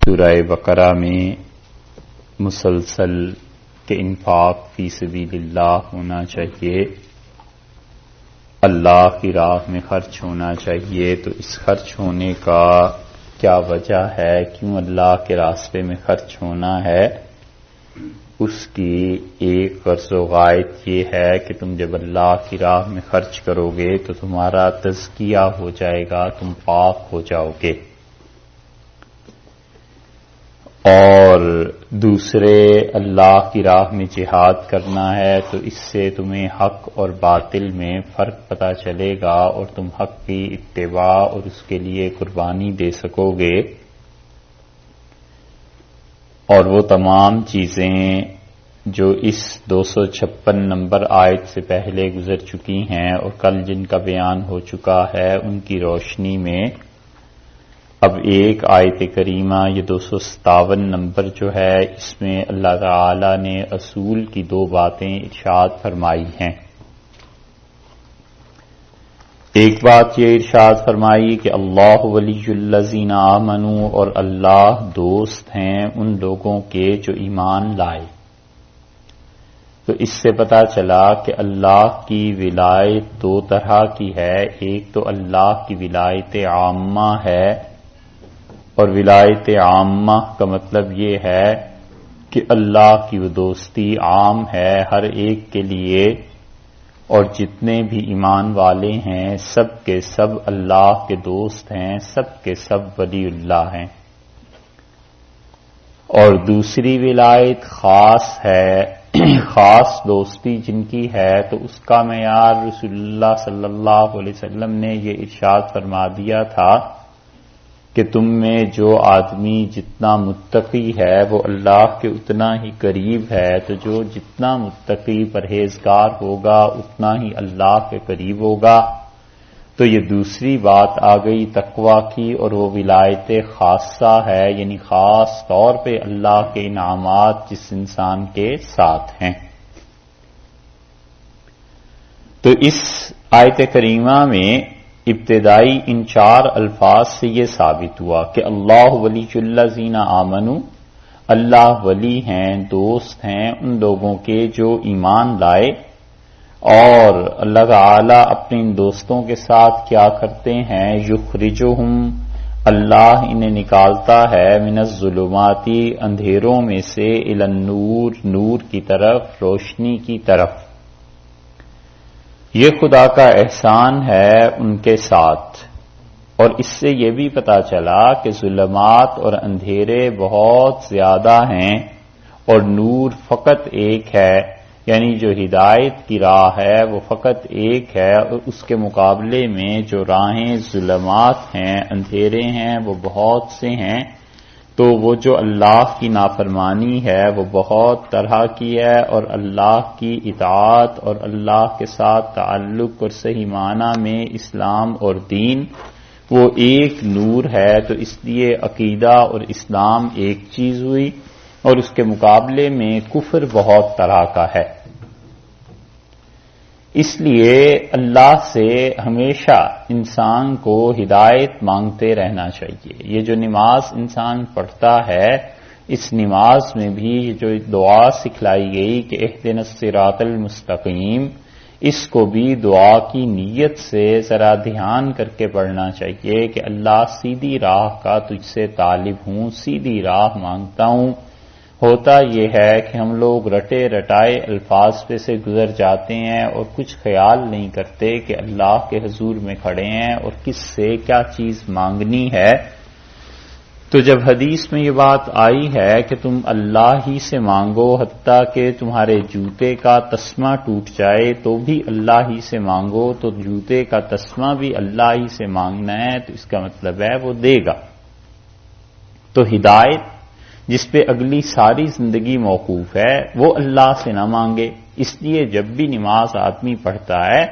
سورہ بقرہ میں مسلسل کہ انفاق فی سبیل اللہ ہونا چاہیے، اللہ کی راہ میں خرچ ہونا چاہیے۔ تو اس خرچ ہونے کا کیا وجہ ہے، کیوں اللہ کے راستے میں خرچ ہونا ہے، اس کی ایک غرض و غایت یہ ہے کہ تم جب اللہ کی راہ میں خرچ کرو گے تو تمہارا تزکیہ ہو جائے گا، تم پاک ہو جاؤ گے۔ اور دوسرے اللہ کی راہ میں جہاد کرنا ہے تو اس سے تمہیں حق اور باطل میں فرق پتہ چلے گا اور تم حق کی اتباع اور اس کے لیے قربانی دے سکو گے۔ اور وہ تمام چیزیں جو اس 256 نمبر آیت سے پہلے گزر چکی ہیں اور کل جن کا بیان ہو چکا ہے، ان کی روشنی میں اب ایک آیت کریمہ یہ 257 نمبر جو ہے، اس میں اللہ تعالی نے اصول کی دو باتیں ارشاد فرمائی ہیں۔ ایک بات یہ ارشاد فرمائی کہ اللہ ولی الذین آمنوا، اور اللہ دوست ہیں ان لوگوں کے جو ایمان لائے۔ تو اس سے پتہ چلا کہ اللہ کی ولایت دو طرح کی ہے، ایک تو اللہ کی ولایت عامہ ہے، اور ولایت عامہ کا مطلب یہ ہے کہ اللہ کی وہ دوستی عام ہے ہر ایک کے لیے، اور جتنے بھی ایمان والے ہیں سب کے سب اللہ کے دوست ہیں، سب کے سب ولی اللہ ہیں۔ اور دوسری ولایت خاص ہے، خاص دوستی جن کی ہے، تو اس کا معیار رسول اللہ صلی اللہ علیہ وسلم نے یہ ارشاد فرما دیا تھا کہ تم میں جو آدمی جتنا متقی ہے وہ اللہ کے اتنا ہی قریب ہے، تو جو جتنا متقی پرہیزگار ہوگا اتنا ہی اللہ کے قریب ہوگا۔ تو یہ دوسری بات آ گئی تقویٰ کی، اور وہ ولایت خاصہ ہے، یعنی خاص طور پہ اللہ کے انعامات جس انسان کے ساتھ ہیں۔ تو اس آیت کریمہ میں ابتدائی ان چار الفاظ سے یہ ثابت ہوا کہ اللہ ولی الذین آمنوا، اللہ ولی ہیں، دوست ہیں ان لوگوں کے جو ایمان لائے۔ اور اللہ تعالی اپنے ان دوستوں کے ساتھ کیا کرتے ہیں، یخرجہم، اللہ انہیں نکالتا ہے، من الظلمات، اندھیروں میں سے، الی النور، نور کی طرف، روشنی کی طرف۔ یہ خدا کا احسان ہے ان کے ساتھ۔ اور اس سے یہ بھی پتہ چلا کہ ظلمات اور اندھیرے بہت زیادہ ہیں اور نور فقط ایک ہے، یعنی جو ہدایت کی راہ ہے وہ فقط ایک ہے، اور اس کے مقابلے میں جو راہیں ظلمات ہیں، اندھیرے ہیں، وہ بہت سے ہیں۔ تو وہ جو اللہ کی نافرمانی ہے وہ بہت طرح کی ہے، اور اللہ کی اطاعت اور اللہ کے ساتھ تعلق اور صحیح معنی میں اسلام اور دین وہ ایک نور ہے۔ تو اس لیے عقیدہ اور اسلام ایک چیز ہوئی، اور اس کے مقابلے میں کفر بہت طرح کا ہے۔ اس لیے اللہ سے ہمیشہ انسان کو ہدایت مانگتے رہنا چاہیے۔ یہ جو نماز انسان پڑھتا ہے، اس نماز میں بھی جو دعا سکھلائی گئی کہ اہدنا الصراط المستقیم، اس کو بھی دعا کی نیت سے ذرا دھیان کر کے پڑھنا چاہیے کہ اللہ سیدھی راہ کا تجھ سے طالب ہوں، سیدھی راہ مانگتا ہوں۔ ہوتا یہ ہے کہ ہم لوگ رٹے رٹائے الفاظ پہ سے گزر جاتے ہیں اور کچھ خیال نہیں کرتے کہ اللہ کے حضور میں کھڑے ہیں اور کس سے کیا چیز مانگنی ہے۔ تو جب حدیث میں یہ بات آئی ہے کہ تم اللہ ہی سے مانگو، حتیٰ کہ تمہارے جوتے کا تسمہ ٹوٹ جائے تو بھی اللہ ہی سے مانگو، تو جوتے کا تسمہ بھی اللہ ہی سے مانگنا ہے، تو اس کا مطلب ہے وہ دے گا۔ تو ہدایت جس پہ اگلی ساری زندگی موقوف ہے وہ اللہ سے نہ مانگے۔ اس لیے جب بھی نماز آدمی پڑھتا ہے،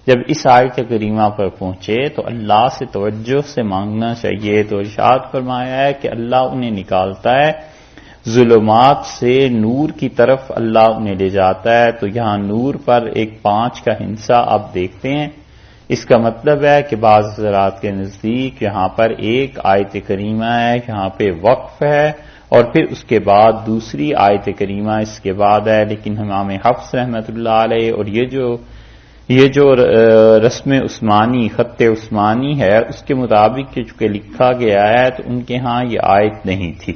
جب اس آیت کریمہ پر پہنچے تو اللہ سے توجہ سے مانگنا چاہیے۔ تو ارشاد فرمایا ہے کہ اللہ انہیں نکالتا ہے ظلمات سے، نور کی طرف اللہ انہیں لے جاتا ہے۔ تو یہاں نور پر ایک 5 کا ہندسہ آپ دیکھتے ہیں، اس کا مطلب ہے کہ بعض حضرات کے نزدیک یہاں پر ایک آیت کریمہ ہے، یہاں پہ وقف ہے، اور پھر اس کے بعد دوسری آیت کریمہ اس کے بعد ہے، لیکن امام حفص رحمۃ اللہ علیہ اور یہ جو رسم عثمانی، خط عثمانی ہے، اس کے مطابق چونکہ لکھا گیا ہے تو ان کے ہاں یہ آیت نہیں تھی۔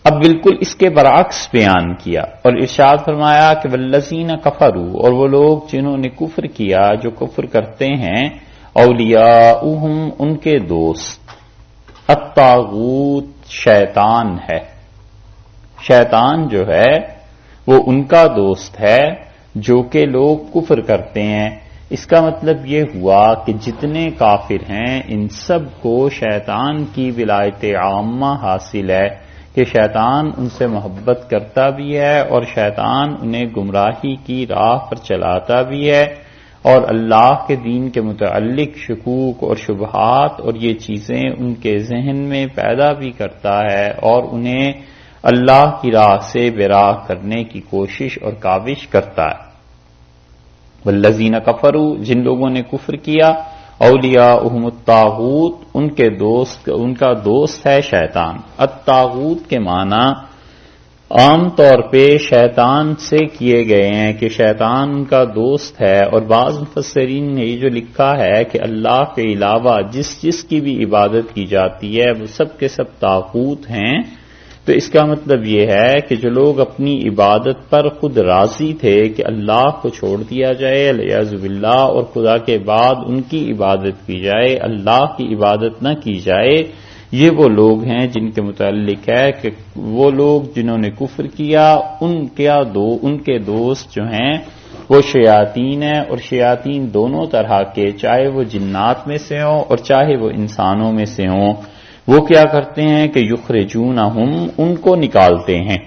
اب بالکل اس کے برعکس بیان کیا اور ارشاد فرمایا کہ والذین کفروا، اور وہ لوگ جنہوں نے کفر کیا، جو کفر کرتے ہیں، اولیاؤہم، ان کے دوست، الطاغوت، شیطان ہے۔ شیطان جو ہے وہ ان کا دوست ہے جو کہ لوگ کفر کرتے ہیں۔ اس کا مطلب یہ ہوا کہ جتنے کافر ہیں ان سب کو شیطان کی ولایت عامہ حاصل ہے کہ شیطان ان سے محبت کرتا بھی ہے اور شیطان انہیں گمراہی کی راہ پر چلاتا بھی ہے، اور اللہ کے دین کے متعلق شکوک اور شبہات اور یہ چیزیں ان کے ذہن میں پیدا بھی کرتا ہے اور انہیں اللہ کی راہ سے براہ کرنے کی کوشش اور کاوش کرتا ہے۔ والذین کفروا، جن لوگوں نے کفر کیا، اولیاؤہم الطاغوت، ان کا دوست ہے شیطان۔ الطاغوت کے معنی عام طور پہ شیطان سے کیے گئے ہیں کہ شیطان ان کا دوست ہے، اور بعض مفسرین نے یہ جو لکھا ہے کہ اللہ کے علاوہ جس کی بھی عبادت کی جاتی ہے وہ سب کے سب طاغوت ہیں، تو اس کا مطلب یہ ہے کہ جو لوگ اپنی عبادت پر خود راضی تھے کہ اللہ کو چھوڑ دیا جائے والعیاذ باللہ اور خدا کے بعد ان کی عبادت کی جائے، اللہ کی عبادت نہ کی جائے، یہ وہ لوگ ہیں جن کے متعلق ہے کہ وہ لوگ جنہوں نے کفر کیا ان کے دوست جو ہیں وہ شیاطین ہیں، اور شیاطین دونوں طرح کے، چاہے وہ جنات میں سے ہوں اور چاہے وہ انسانوں میں سے ہوں، وہ کیا کرتے ہیں کہ یخرجونہم، ان کو نکالتے ہیں۔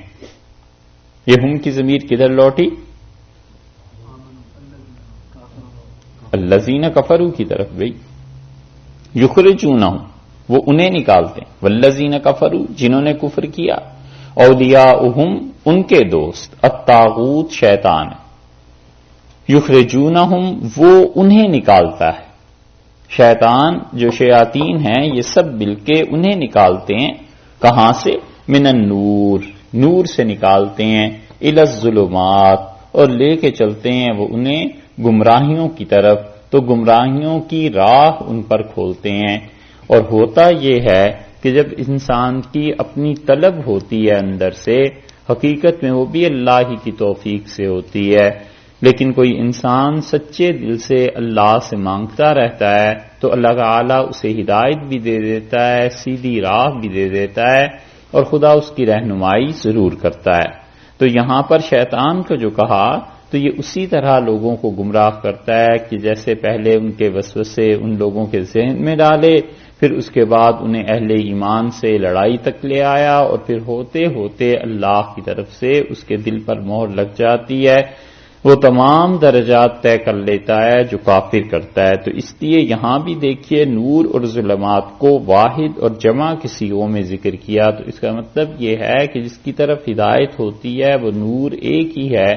یہ ہم کی ضمیر کدھر لوٹی؟ الذین کفروا کی طرف گئی۔ یخرجونہم، وہ انہیں نکالتے ہیں۔ والذین کفروا، جنہوں نے کفر کیا، اولیاؤہم، ان کے دوست، الطاغوت، شیطان، یخرجونہم، وہ انہیں نکالتا ہے۔ شیطان جو شیاطین ہیں یہ سب مل کے انہیں نکالتے ہیں، کہاں سے؟ من النور، نور سے نکالتے ہیں، الی الظلمات، اور لے کے چلتے ہیں وہ انہیں گمراہیوں کی طرف، تو گمراہیوں کی راہ ان پر کھولتے ہیں۔ اور ہوتا یہ ہے کہ جب انسان کی اپنی طلب ہوتی ہے اندر سے، حقیقت میں وہ بھی اللہ ہی کی توفیق سے ہوتی ہے، لیکن کوئی انسان سچے دل سے اللہ سے مانگتا رہتا ہے تو اللہ تعالیٰ اسے ہدایت بھی دے دیتا ہے، سیدھی راہ بھی دے دیتا ہے، اور خدا اس کی رہنمائی ضرور کرتا ہے۔ تو یہاں پر شیطان کو جو کہا تو یہ اسی طرح لوگوں کو گمراہ کرتا ہے کہ جیسے پہلے ان کے وسوسے ان لوگوں کے ذہن میں ڈالے، پھر اس کے بعد انہیں اہل ایمان سے لڑائی تک لے آیا، اور پھر ہوتے ہوتے اللہ کی طرف سے اس کے دل پر مہر لگ جاتی ہے، وہ تمام درجات طے کر لیتا ہے جو کافر کرتا ہے۔ تو اس لیے یہاں بھی دیکھیے نور اور ظلمات کو واحد اور جمع کی صیغوں میں ذکر کیا، تو اس کا مطلب یہ ہے کہ جس کی طرف ہدایت ہوتی ہے وہ نور ایک ہی ہے،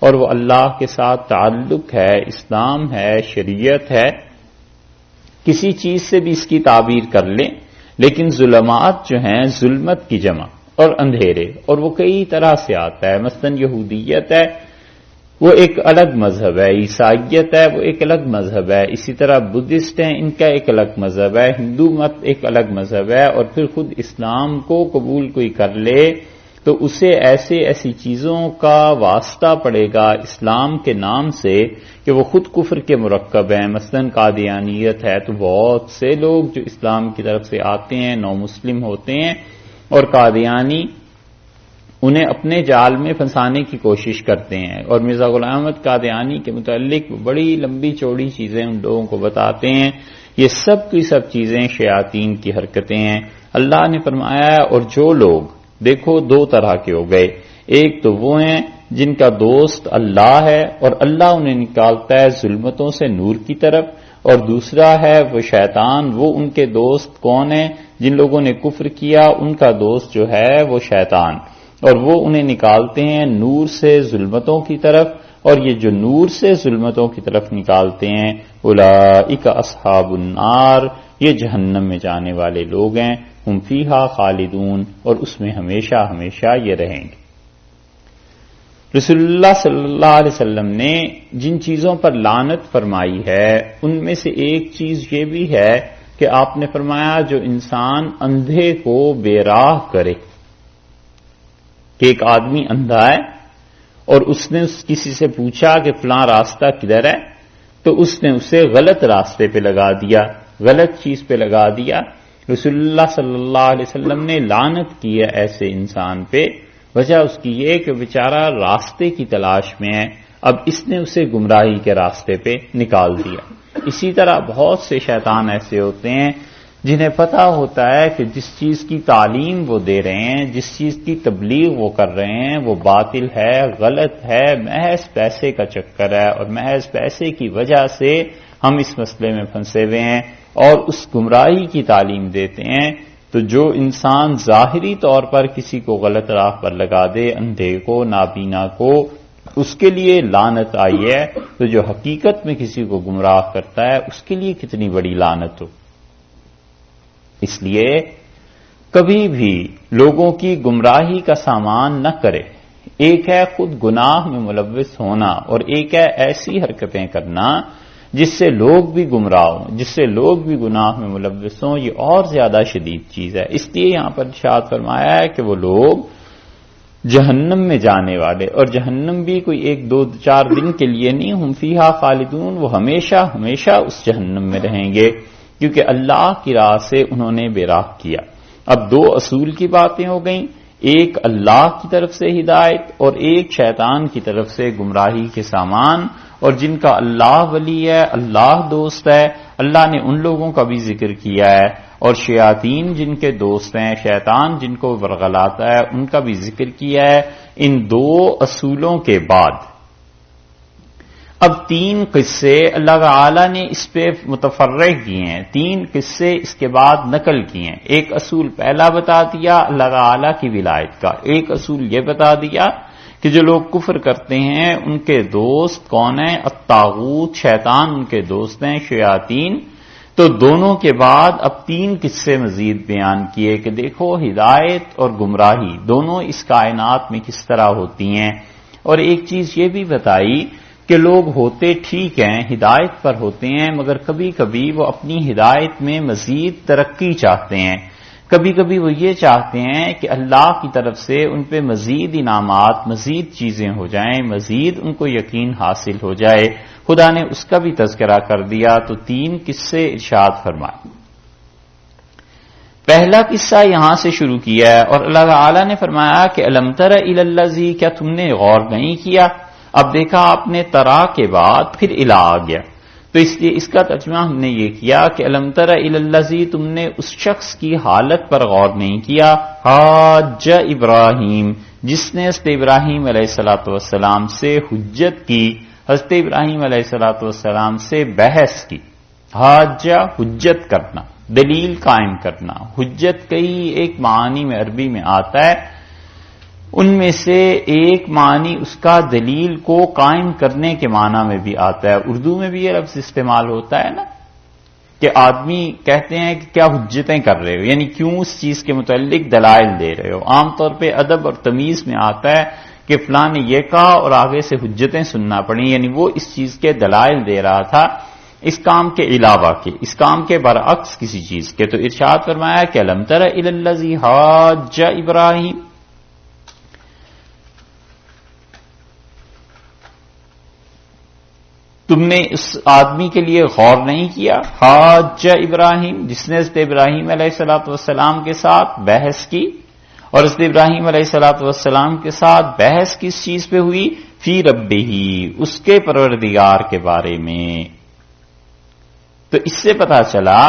اور وہ اللہ کے ساتھ تعلق ہے، اسلام ہے، شریعت ہے۔ کسی چیز سے بھی اس کی تعبیر کر لیں، لیکن ظلمات جو ہیں ظلمت کی جمع اور اندھیرے، اور وہ کئی طرح سے آتا ہے۔ مثلا یہودیت ہے، وہ ایک الگ مذہب ہے، عیسائیت ہے، وہ ایک الگ مذہب ہے، اسی طرح بدھسٹ ہیں، ان کا ایک الگ مذہب ہے، ہندو مت ایک الگ مذہب ہے، اور پھر خود اسلام کو قبول کوئی کر لے تو اسے ایسی چیزوں کا واسطہ پڑے گا اسلام کے نام سے کہ وہ خود کفر کے مرکب ہیں۔ مثلا قادیانیت ہے، تو بہت سے لوگ جو اسلام کی طرف سے آتے ہیں نو مسلم ہوتے ہیں، اور قادیانی انہیں اپنے جال میں پھنسانے کی کوشش کرتے ہیں، اور مرزا غلام احمد قادیانی کے متعلق بڑی لمبی چوڑی چیزیں ان لوگوں کو بتاتے ہیں۔ یہ سب کی سب چیزیں شیاطین کی حرکتیں ہیں۔ اللہ نے فرمایا، اور جو لوگ دیکھو دو طرح کے ہو گئے، ایک تو وہ ہیں جن کا دوست اللہ ہے اور اللہ انہیں نکالتا ہے ظلمتوں سے نور کی طرف، اور دوسرا ہے وہ شیطان، وہ ان کے دوست کون ہیں؟ جن لوگوں نے کفر کیا ان کا دوست جو ہے وہ شیطان، اور وہ انہیں نکالتے ہیں نور سے ظلمتوں کی طرف، اور یہ جو نور سے ظلمتوں کی طرف نکالتے ہیں اولئک اصحاب النار، یہ جہنم میں جانے والے لوگ ہیں، ہم فیہا خالدون، اور اس میں ہمیشہ ہمیشہ یہ رہیں گے۔ رسول اللہ صلی اللہ علیہ وسلم نے جن چیزوں پر لعنت فرمائی ہے ان میں سے ایک چیز یہ بھی ہے کہ آپ نے فرمایا جو انسان اندھے کو بے راہ کرے، کہ ایک آدمی اندھا ہے اور اس نے کسی سے پوچھا کہ فلاں راستہ کدھر ہے، تو اس نے اسے غلط راستے پہ لگا دیا، غلط چیز پہ لگا دیا۔ رسول اللہ صلی اللہ علیہ وسلم نے لعنت کی ہے ایسے انسان پہ، وجہ اس کی یہ کہ بیچارہ راستے کی تلاش میں ہے، اب اس نے اسے گمراہی کے راستے پہ نکال دیا۔ اسی طرح بہت سے شیطان ایسے ہوتے ہیں جنہیں پتا ہوتا ہے کہ جس چیز کی تعلیم وہ دے رہے ہیں، جس چیز کی تبلیغ وہ کر رہے ہیں وہ باطل ہے، غلط ہے، محض پیسے کا چکر ہے، اور محض پیسے کی وجہ سے ہم اس مسئلے میں پھنسے ہوئے ہیں اور اس گمراہی کی تعلیم دیتے ہیں۔ تو جو انسان ظاہری طور پر کسی کو غلط راہ پر لگا دے، اندھے کو، نابینا کو، اس کے لیے لعنت آئی ہے، تو جو حقیقت میں کسی کو گمراہ کرتا ہے اس کے لیے کتنی بڑی لعنت ہو۔ اس لیے کبھی بھی لوگوں کی گمراہی کا سامان نہ کرے۔ ایک ہے خود گناہ میں ملوث ہونا، اور ایک ہے ایسی حرکتیں کرنا جس سے لوگ بھی گمراہ ہوں، جس سے لوگ بھی گناہ میں ملوث ہوں، یہ اور زیادہ شدید چیز ہے۔ اس لیے یہاں پر ارشاد فرمایا ہے کہ وہ لوگ جہنم میں جانے والے، اور جہنم بھی کوئی 1-2-4 دن کے لیے نہیں، ہم فیہا خالدون، وہ ہمیشہ ہمیشہ اس جہنم میں رہیں گے، کیونکہ اللہ کی راہ سے انہوں نے بے راہ کیا۔ اب 2 اصول کی باتیں ہو گئیں، ایک اللہ کی طرف سے ہدایت اور ایک شیطان کی طرف سے گمراہی کے سامان، اور جن کا اللہ ولی ہے، اللہ دوست ہے، اللہ نے ان لوگوں کا بھی ذکر کیا ہے، اور شیاطین جن کے دوست ہیں، شیطان جن کو ورغلاتا ہے، ان کا بھی ذکر کیا ہے۔ ان 2 اصولوں کے بعد اب 3 قصے اللہ تعالی نے اس پہ متفرق کیے ہیں، 3 قصے اس کے بعد نقل کیے ہیں۔ ایک اصول پہلا بتا دیا اللہ تعالی کی ولایت کا، ایک اصول یہ بتا دیا کہ جو لوگ کفر کرتے ہیں ان کے دوست کون ہیں، الطاغوت، شیطان ان کے دوست ہیں، شیاطین۔ تو دونوں کے بعد اب 3 قصے مزید بیان کیے کہ دیکھو ہدایت اور گمراہی دونوں اس کائنات میں کس طرح ہوتی ہیں، اور ایک چیز یہ بھی بتائی کہ لوگ ہوتے ٹھیک ہیں، ہدایت پر ہوتے ہیں، مگر کبھی کبھی وہ اپنی ہدایت میں مزید ترقی چاہتے ہیں، کبھی کبھی وہ یہ چاہتے ہیں کہ اللہ کی طرف سے ان پہ مزید انعامات، مزید چیزیں ہو جائیں، مزید ان کو یقین حاصل ہو جائے۔ خدا نے اس کا بھی تذکرہ کر دیا، تو 3 قصے ارشاد فرمائے۔ پہلا قصہ یہاں سے شروع کیا ہے، اور اللہ تعالی نے فرمایا کہ الم تر الی الذی، کیا تم نے غور نہیں کیا؟ اب دیکھا آپ نے ترا کے بعد پھر الی آ گیا، تو اس لیے اس کا ترجمہ ہم نے یہ کیا کہ الم تر الی الذی، تم نے اس شخص کی حالت پر غور نہیں کیا، حاج ابراہیم، جس نے حضرت ابراہیم علیہ الصلوۃ والسلام سے حجت کی، حضرت ابراہیم علیہ الصلوۃ والسلام سے بحث کی۔ حاجہ حجت کرنا، دلیل قائم کرنا، حجت کئی ایک معنی میں عربی میں آتا ہے، ان میں سے ایک معنی اس کا دلیل کو قائم کرنے کے معنی میں بھی آتا ہے۔ اردو میں بھی یہ لفظ استعمال ہوتا ہے نا، کہ آدمی کہتے ہیں کہ کیا حجتیں کر رہے ہو، یعنی کیوں اس چیز کے متعلق دلائل دے رہے ہو۔ عام طور پہ ادب اور تمیز میں آتا ہے کہ فلاں نے یہ کہا اور آگے سے حجتیں سننا پڑیں، یعنی وہ اس چیز کے دلائل دے رہا تھا اس کام کے علاوہ کے، اس کام کے برعکس کسی چیز کے۔ تو ارشاد فرمایا کہ الم تر الی الذی حاج ابراہیم، تم نے اس آدمی کے لیے غور نہیں کیا، حاج ابراہیم، جس نے حضرت ابراہیم علیہ الصلوۃ والسلام کے ساتھ بحث کی، اور حضرت ابراہیم علیہ الصلوۃ والسلام کے ساتھ بحث کس چیز پہ ہوئی، فی ربہ، اس کے پروردگار کے بارے میں۔ تو اس سے پتہ چلا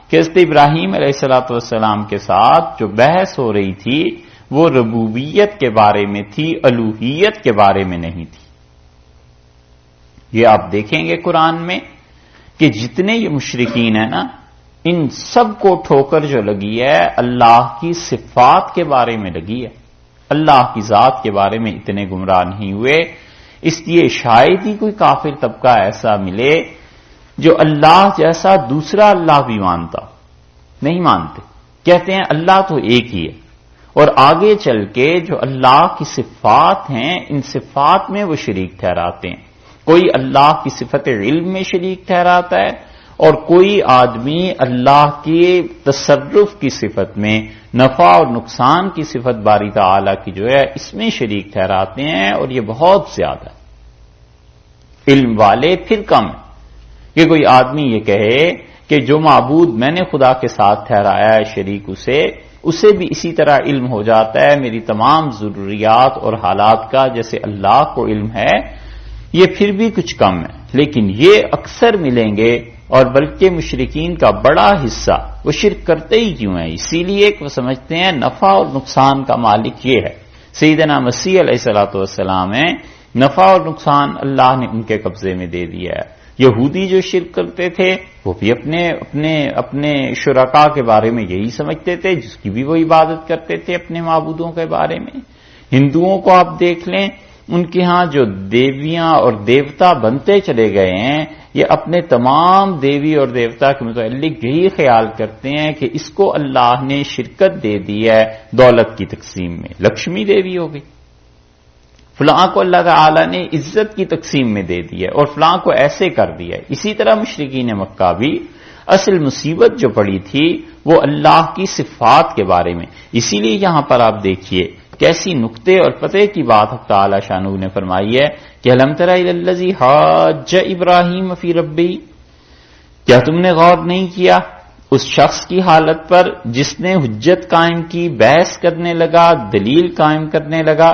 کہ حضرت ابراہیم علیہ الصلوۃ والسلام کے ساتھ جو بحث ہو رہی تھی وہ ربوبیت کے بارے میں تھی، الوہیت کے بارے میں نہیں تھی۔ یہ آپ دیکھیں گے قرآن میں کہ جتنے یہ مشرکین ہیں نا، ان سب کو ٹھوکر جو لگی ہے اللہ کی صفات کے بارے میں لگی ہے، اللہ کی ذات کے بارے میں اتنے گمراہ نہیں ہوئے۔ اس لیے شاید ہی کوئی کافر طبقہ ایسا ملے جو اللہ جیسا دوسرا اللہ بھی مانتا، نہیں مانتے، کہتے ہیں اللہ تو ایک ہی ہے، اور آگے چل کے جو اللہ کی صفات ہیں ان صفات میں وہ شریک ٹھہراتے ہیں۔ کوئی اللہ کی صفت علم میں شریک ٹھہراتا ہے اور کوئی آدمی اللہ کے تصرف کی صفت میں، نفع اور نقصان کی صفت باری تعالی کی جو ہے اس میں شریک ٹھہراتے ہیں، اور یہ بہت زیادہ ہے۔ علم والے پھر کم ہیں کہ کوئی آدمی یہ کہے کہ جو معبود میں نے خدا کے ساتھ ٹھہرایا ہے شریک اسے بھی اسی طرح علم ہو جاتا ہے میری تمام ضروریات اور حالات کا جیسے اللہ کو علم ہے، یہ پھر بھی کچھ کم ہے۔ لیکن یہ اکثر ملیں گے، اور بلکہ مشرکین کا بڑا حصہ وہ شرک کرتے ہی کیوں ہیں، اسی لیے کہ وہ سمجھتے ہیں نفع اور نقصان کا مالک یہ ہے۔ سیدنا مسیح علیہ الصلوۃ والسلام ہیں، نفع اور نقصان اللہ نے ان کے قبضے میں دے دیا ہے۔ یہودی جو شرک کرتے تھے وہ بھی اپنے شرکاء کے بارے میں یہی سمجھتے تھے، جس کی بھی وہ عبادت کرتے تھے اپنے معبودوں کے بارے میں۔ ہندوؤں کو آپ دیکھ لیں، ان کے ہاں جو دیویاں اور دیوتا بنتے چلے گئے ہیں، یہ اپنے تمام دیوی اور دیوتا کے متعلق یہی خیال کرتے ہیں کہ اس کو اللہ نے شرکت دے دی ہے دولت کی تقسیم میں، لکشمی دیوی ہو گئی، فلاں کو اللہ تعالی نے عزت کی تقسیم میں دے دی ہے اور فلاں کو ایسے کر دیا ہے۔ اسی طرح مشرکین مکہ بھی اصل مصیبت جو پڑی تھی وہ اللہ کی صفات کے بارے میں، اسی لیے یہاں پر آپ دیکھیے کیسی نقطے اور پتے کی بات حق تعالی شانہ نے فرمائی ہے کہ الم تر الی الذی حاج ابراہیم فی ربہ، کیا تم نے غور نہیں کیا اس شخص کی حالت پر جس نے حجت قائم کی، بحث کرنے لگا، دلیل قائم کرنے لگا،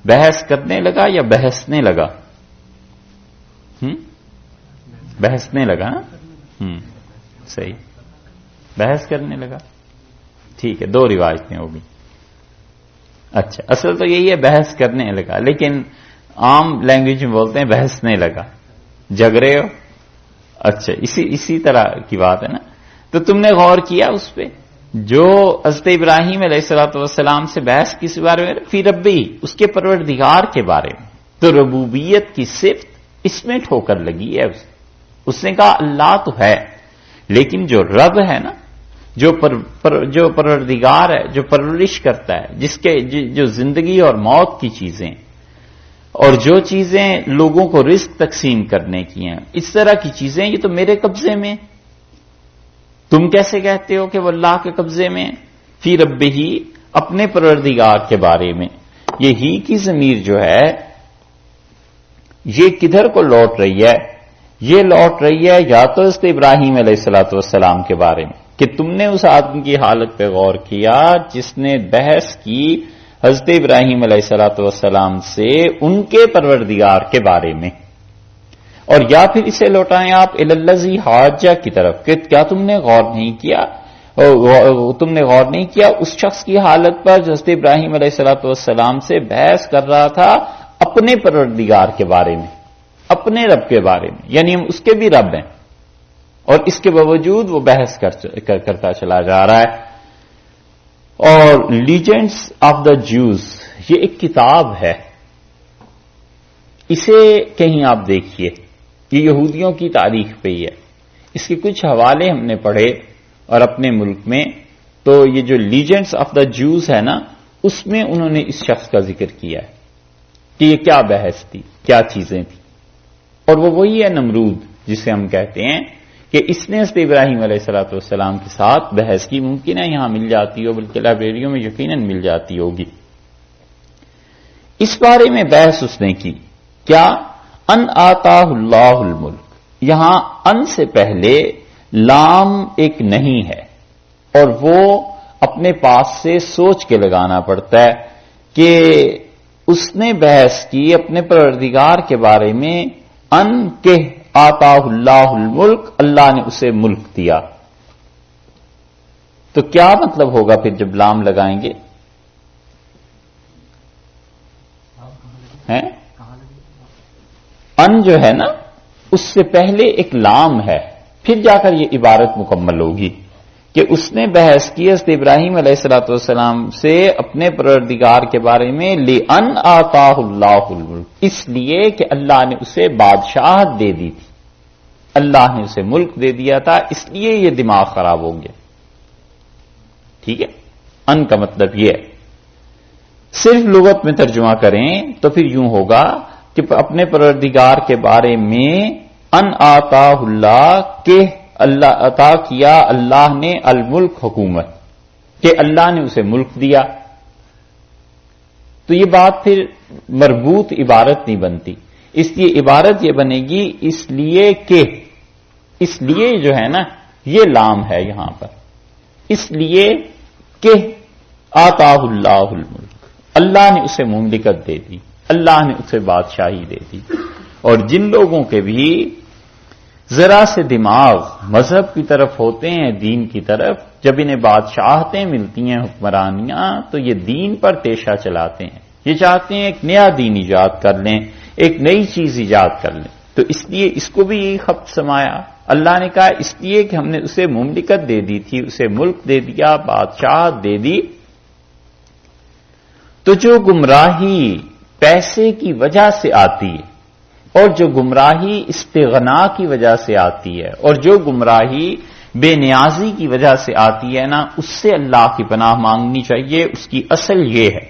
بحث کرنے لگا یا بحثنے لگا؟ بحثنے لگا نا، صحیح، بحث کرنے لگا، ٹھیک ہے، دو روایتیں ہوگی۔ اچھا، اصل تو یہی ہے بحث کرنے لگا، لیکن عام لینگویج میں بولتے ہیں بحثنے لگا، جگ رہے ہو، اچھا اسی طرح کی بات ہے نا۔ تو تم نے غور کیا اس پہ جو حضرت ابراہیم علیہ الصلوۃ والسلام سے بحث کس بارے میں؟ فی ربی، اس کے پروردگار کے بارے میں۔ تو ربوبیت کی صفت اس میں ٹھوکر لگی ہے، اس نے کہا اللہ تو ہے، لیکن جو رب ہے نا، جو پروردگار ہے، جو پرورش کرتا ہے، جس کے جو زندگی اور موت کی چیزیں اور جو چیزیں لوگوں کو رزق تقسیم کرنے کی ہیں، اس طرح کی چیزیں یہ تو میرے قبضے میں، تم کیسے کہتے ہو کہ وہ اللہ کے قبضے میں؟ فی ربہ، اپنے پروردگار کے بارے میں۔ یہ ہی کی ضمیر جو ہے یہ کدھر کو لوٹ رہی ہے؟ یہ لوٹ رہی ہے یا تو حضرت ابراہیم علیہ الصلوۃ والسلام کے بارے میں کہ تم نے اس آدمی کی حالت پہ غور کیا جس نے بحث کی حضرت ابراہیم علیہ الصلوۃ والسلام سے ان کے پروردگار کے بارے میں، اور یا پھر اسے لوٹائیں آپ الذی حاجہ کی طرف کہ کیا تم نے غور نہیں کیا اس شخص کی حالت پر جو حضرت ابراہیم علیہ الصلوۃ والسلام سے بحث کر رہا تھا اپنے پروردگار کے بارے میں، اپنے رب کے بارے میں، یعنی ہم اس کے بھی رب ہیں اور اس کے باوجود وہ بحث کرتا چلا جا رہا ہے۔ اور لیجنڈس آف دا جوز یہ ایک کتاب ہے، اسے کہیں آپ دیکھیے، یہ یہودیوں کی تاریخ پہ ہی ہے، اس کے کچھ حوالے ہم نے پڑھے اور اپنے ملک میں، تو یہ جو لیجنڈس آف دا جوز ہے نا، اس میں انہوں نے اس شخص کا ذکر کیا ہے کہ یہ کیا بحث تھی، کیا چیزیں تھیں، اور وہ وہی ہے نمرود جسے ہم کہتے ہیں کہ اس نے حضرت ابراہیم علیہ الصلوۃ والسلام کے ساتھ بحث کی، ممکن ہے یہاں مل جاتی ہو، بلکہ لائبریریوں میں یقیناً مل جاتی ہوگی۔ اس بارے میں بحث اس نے کی کیا؟ ان آتاہ اللہ الملک، یہاں ان سے پہلے لام ایک نہیں ہے، اور وہ اپنے پاس سے سوچ کے لگانا پڑتا ہے کہ اس نے بحث کی اپنے پروردگار کے بارے میں، ان کے آتاہ اللہ الملک، اللہ نے اسے ملک دیا، تو کیا مطلب ہوگا پھر جب لام لگائیں گے؟ ان جو ہے نا اس سے پہلے ایک لام ہے، پھر جا کر یہ عبارت مکمل ہوگی کہ اس نے بحث کی حضرت ابراہیم علیہ الصلوۃ والسلام سے اپنے پروردگار کے بارے میں لِأَنْ آتَاهُ اللَّهُ الْمُلْكَ، اس لیے کہ اللہ نے اسے بادشاہت دے دی تھی، اللہ نے اسے ملک دے دیا تھا، اس لیے یہ دماغ خراب ہو گیا. ٹھیک ہے، ان کا مطلب یہ ہے. صرف لغت میں ترجمہ کریں تو پھر یوں ہوگا کہ اپنے پروردگار کے بارے میں ان آتاہ اللہ کہ اللہ عطا کیا اللہ نے الملک حکومت، کہ اللہ نے اسے ملک دیا. تو یہ بات پھر مربوط عبارت نہیں بنتی، اس لیے عبارت یہ بنے گی اس لیے کہ، اس لیے جو ہے نا یہ لام ہے یہاں پر، اس لیے کہ آتاہ اللہ الملک، اللہ نے اسے مملکت دے دی، اللہ نے اسے بادشاہی دے دی. اور جن لوگوں کے بھی ذرا سے دماغ مذہب کی طرف ہوتے ہیں، دین کی طرف، جب انہیں بادشاہتیں ملتی ہیں، حکمرانیاں، تو یہ دین پر تیشہ چلاتے ہیں. یہ چاہتے ہیں ایک نیا دین ایجاد کر لیں، ایک نئی چیز ایجاد کر لیں. تو اس لیے اس کو بھی یہی خط سمایا. اللہ نے کہا اس لیے کہ ہم نے اسے مملکت دے دی تھی، اسے ملک دے دیا، بادشاہت دے دی. تو جو گمراہی پیسے کی وجہ سے آتی ہے، اور جو گمراہی استغنا کی وجہ سے آتی ہے، اور جو گمراہی بے نیازی کی وجہ سے آتی ہے نا، اس سے اللہ کی پناہ مانگنی چاہیے. اس کی اصل یہ ہے.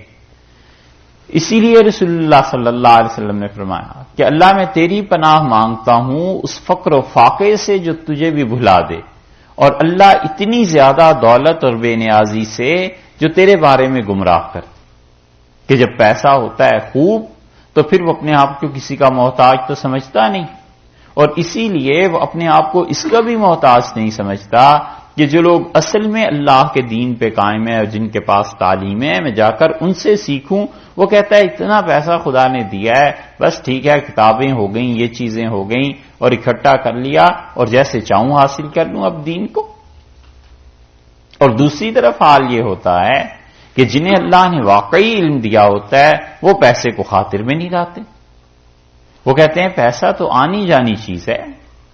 اسی لیے رسول اللہ صلی اللہ علیہ وسلم نے فرمایا کہ اللہ میں تیری پناہ مانگتا ہوں اس فقر و فاقے سے جو تجھے بھی بھلا دے، اور اللہ اتنی زیادہ دولت اور بے نیازی سے جو تیرے بارے میں گمراہ کر، کہ جب پیسہ ہوتا ہے خوب تو پھر وہ اپنے آپ کو کسی کا محتاج تو سمجھتا نہیں، اور اسی لیے وہ اپنے آپ کو اس کا بھی محتاج نہیں سمجھتا کہ جو لوگ اصل میں اللہ کے دین پہ قائم ہیں اور جن کے پاس تعلیم ہے، میں جا کر ان سے سیکھوں. وہ کہتا ہے اتنا پیسہ خدا نے دیا ہے، بس ٹھیک ہے، کتابیں ہو گئیں، یہ چیزیں ہو گئیں، اور اکٹھا کر لیا اور جیسے چاہوں حاصل کر لوں اب دین کو. اور دوسری طرف حال یہ ہوتا ہے کہ جنہیں اللہ نے واقعی علم دیا ہوتا ہے وہ پیسے کو خاطر میں نہیں لاتے. وہ کہتے ہیں پیسہ تو آنی جانی چیز ہے،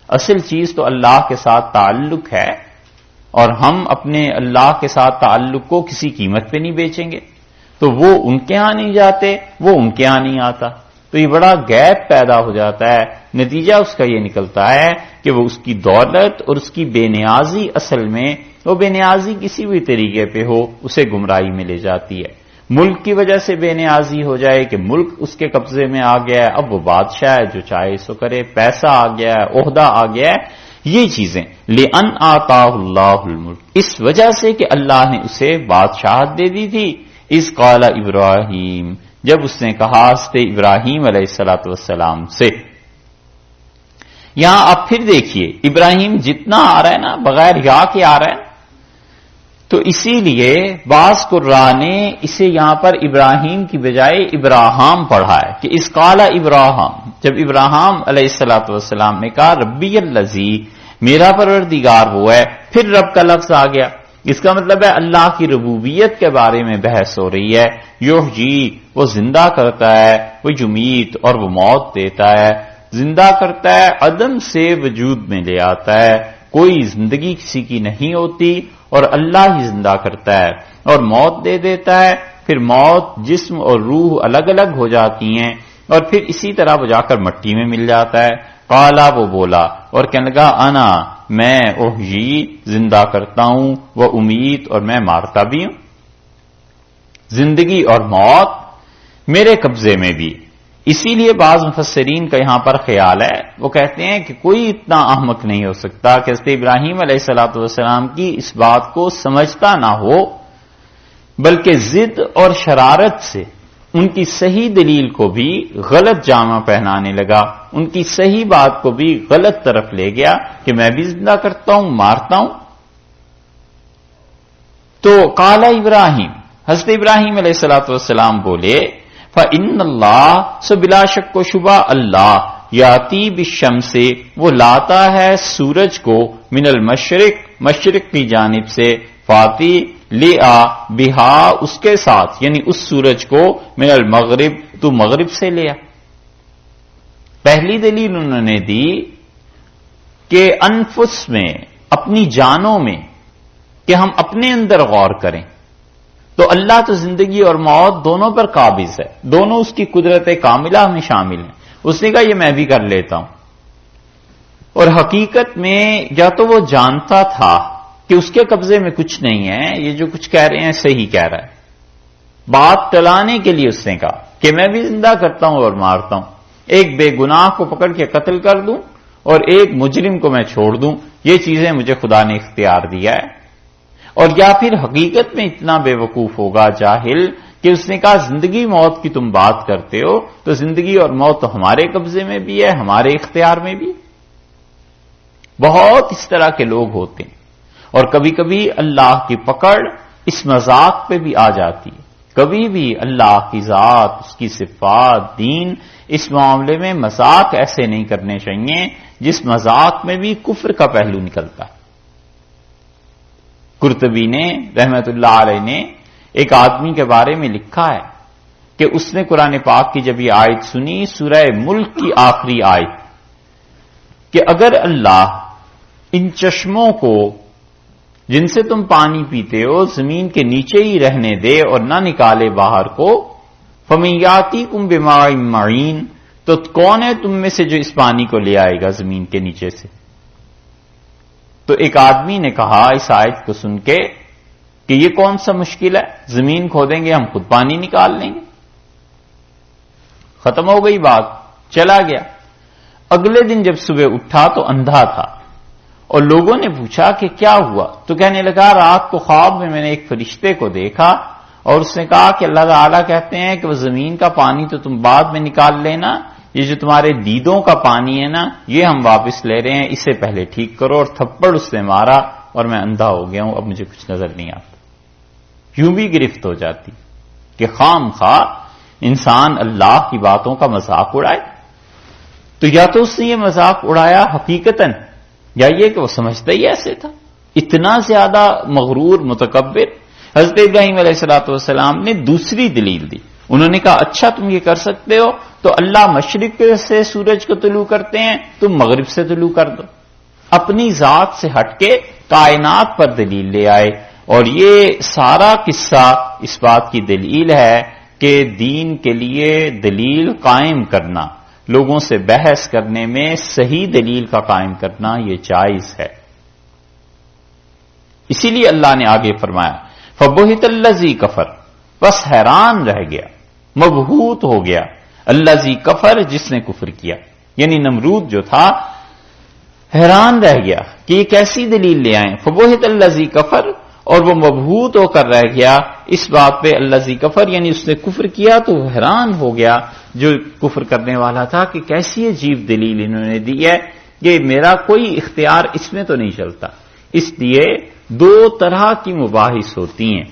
اصل چیز تو اللہ کے ساتھ تعلق ہے، اور ہم اپنے اللہ کے ساتھ تعلق کو کسی قیمت پہ نہیں بیچیں گے. تو وہ ان کے ہاں نہیں جاتے، وہ ان کے ہاں نہیں آتا. تو یہ بڑا گیپ پیدا ہو جاتا ہے. نتیجہ اس کا یہ نکلتا ہے کہ وہ اس کی دولت اور اس کی بے نیازی، اصل میں وہ بے نیازی کسی بھی طریقے پہ ہو، اسے گمراہی میں لے جاتی ہے. ملک کی وجہ سے بے نیازی ہو جائے کہ ملک اس کے قبضے میں آ گیا ہے، اب وہ بادشاہ ہے، جو چاہے سو کرے، پیسہ آ گیا ہے، عہدہ آ گیا ہے، یہ چیزیں. لِأَنْ آتَاهُ اللَّهُ الْمُلْكَ، اس وجہ سے کہ اللہ نے اسے بادشاہت دے دی تھی. اِذْ قَالَ ابراہیم، جب اس نے کہا حضرت ابراہیم علیہ الصلوۃ والسلام سے. یہاں آپ پھر دیکھیے ابراہیم جتنا آ رہا ہے نا بغیر یا کے آ رہا ہے، تو اسی لیے بعض قراء نے اسے یہاں پر ابراہیم کی بجائے ابراہام پڑھا ہے کہ اس قال ابراہیم، جب ابراہیم علیہ الصلوۃ والسلام نے کہا ربی الذی، میرا پروردگار وہ ہے، پھر رب کا لفظ آ گیا. اس کا مطلب ہے اللہ کی ربوبیت کے بارے میں بحث ہو رہی ہے. یحیی، وہ زندہ کرتا ہے، وہ یمیت، اور وہ موت دیتا ہے. زندہ کرتا ہے، عدم سے وجود میں لے آتا ہے، کوئی زندگی کسی کی نہیں ہوتی اور اللہ ہی زندہ کرتا ہے. اور موت دے دیتا ہے، پھر موت جسم اور روح الگ الگ ہو جاتی ہیں، اور پھر اسی طرح وہ جا کر مٹی میں مل جاتا ہے. قالا، وہ بولا اور کہنے لگا انا، میں احیی، زندہ کرتا ہوں، وہ امید، اور میں مارتا بھی ہوں. زندگی اور موت میرے قبضے میں بھی. اسی لیے بعض مفسرین کا یہاں پر خیال ہے، وہ کہتے ہیں کہ کوئی اتنا احمق نہیں ہو سکتا کہ حضرت ابراہیم علیہ الصلوۃ والسلام کی اس بات کو سمجھتا نہ ہو، بلکہ ضد اور شرارت سے ان کی صحیح دلیل کو بھی غلط جامہ پہنانے لگا، ان کی صحیح بات کو بھی غلط طرف لے گیا کہ میں بھی زندہ کرتا ہوں، مارتا ہوں. تو قال ابراہیم، حضرت ابراہیم علیہ الصلوۃ والسلام بولے فَإِنَّ اللَّهَ، سو بلا شک و شبہ اللہ، یاتی بالشمس، وہ لاتا ہے سورج کو، من المشرق، مشرق کی جانب سے، فاتی لے آ بہا، اس کے ساتھ، یعنی اس سورج کو، من المغرب، تو مغرب سے لے آ. پہلی دلیل انہوں نے دی کہ انفس میں، اپنی جانوں میں کہ ہم اپنے اندر غور کریں تو اللہ تو زندگی اور موت دونوں پر قابض ہے، دونوں اس کی قدرت کاملہ میں شامل ہیں۔ اس نے کہا یہ میں بھی کر لیتا ہوں، اور حقیقت میں یا تو وہ جانتا تھا کہ اس کے قبضے میں کچھ نہیں ہے، یہ جو کچھ کہہ رہے ہیں صحیح کہہ رہا ہے، بات ٹلانے کے لیے اس نے کہا کہ میں بھی زندہ کرتا ہوں اور مارتا ہوں، ایک بے گناہ کو پکڑ کے قتل کر دوں اور ایک مجرم کو میں چھوڑ دوں، یہ چیزیں مجھے خدا نے اختیار دیا ہے۔ اور یا پھر حقیقت میں اتنا بے وقوف ہوگا جاہل کہ اس نے کہا زندگی موت کی تم بات کرتے ہو تو زندگی اور موت تو ہمارے قبضے میں بھی ہے، ہمارے اختیار میں بھی۔ بہت اس طرح کے لوگ ہوتے ہیں، اور کبھی کبھی اللہ کی پکڑ اس مذاق پہ بھی آ جاتی ہے۔ کبھی بھی اللہ کی ذات، اس کی صفات، دین، اس معاملے میں مذاق ایسے نہیں کرنے چاہیے جس مذاق میں بھی کفر کا پہلو نکلتا ہے۔ قرطبی نے رحمت اللہ علیہ نے ایک آدمی کے بارے میں لکھا ہے کہ اس نے قرآن پاک کی جب یہ آیت سنی، سورہ ملک کی آخری آیت، کہ اگر اللہ ان چشموں کو جن سے تم پانی پیتے ہو زمین کے نیچے ہی رہنے دے اور نہ نکالے باہر کو، فَمَن يَأْتِيكُم بِمَاءٍ مَّعِينٍ، تو کون ہے تم میں سے جو اس پانی کو لے آئے گا زمین کے نیچے سے؟ تو ایک آدمی نے کہا اس آیت کو سن کے کہ یہ کون سا مشکل ہے، زمین کھودیں گے ہم خود پانی نکال لیں گے۔ ختم ہو گئی بات، چلا گیا۔ اگلے دن جب صبح اٹھا تو اندھا تھا، اور لوگوں نے پوچھا کہ کیا ہوا، تو کہنے لگا رات کو خواب میں میں نے ایک فرشتے کو دیکھا اور اس نے کہا کہ اللہ تعالیٰ کہتے ہیں کہ وہ زمین کا پانی تو تم بعد میں نکال لینا، یہ جو تمہارے دیدوں کا پانی ہے نا یہ ہم واپس لے رہے ہیں، اسے پہلے ٹھیک کرو، اور تھپڑ اس نے مارا اور میں اندھا ہو گیا ہوں، اب مجھے کچھ نظر نہیں آتا۔ یوں بھی گرفت ہو جاتی کہ خام خواہ انسان اللہ کی باتوں کا مذاق اڑائے، تو یا تو اس نے یہ مذاق اڑایا حقیقتاً، یا یہ کہ وہ سمجھتا ہی ایسے تھا، اتنا زیادہ مغرور متکبر۔ حضرت ابراہیم علیہ السلام نے دوسری دلیل دی، انہوں نے کہا اچھا تم یہ کر سکتے ہو تو اللہ مشرق سے سورج کو طلوع کرتے ہیں، تم مغرب سے طلوع کر دو۔ اپنی ذات سے ہٹ کے کائنات پر دلیل لے آئے، اور یہ سارا قصہ اس بات کی دلیل ہے کہ دین کے لیے دلیل قائم کرنا، لوگوں سے بحث کرنے میں صحیح دلیل کا قائم کرنا یہ جائز ہے۔ اسی لیے اللہ نے آگے فرمایا فَبُہِتَ الَّذِي كَفَرَ، بس حیران رہ گیا، مبہوت ہو گیا، الَّذِي كَفَرَ جس نے کفر کیا، یعنی نمرود جو تھا حیران رہ گیا کہ یہ کیسی دلیل لے آئیں۔ فَبُہِتَ الَّذِي كَفَرَ، اور وہ مبہوت ہو کر رہ گیا اس بات پہ الَّذِي كَفَرَ، یعنی اس نے کفر کیا تو وہ حیران ہو گیا جو کفر کرنے والا تھا کہ کیسی عجیب دلیل انہوں نے دی ہے، یہ میرا کوئی اختیار اس میں تو نہیں چلتا۔ اس لیے دو طرح کی مباحث ہوتی ہیں،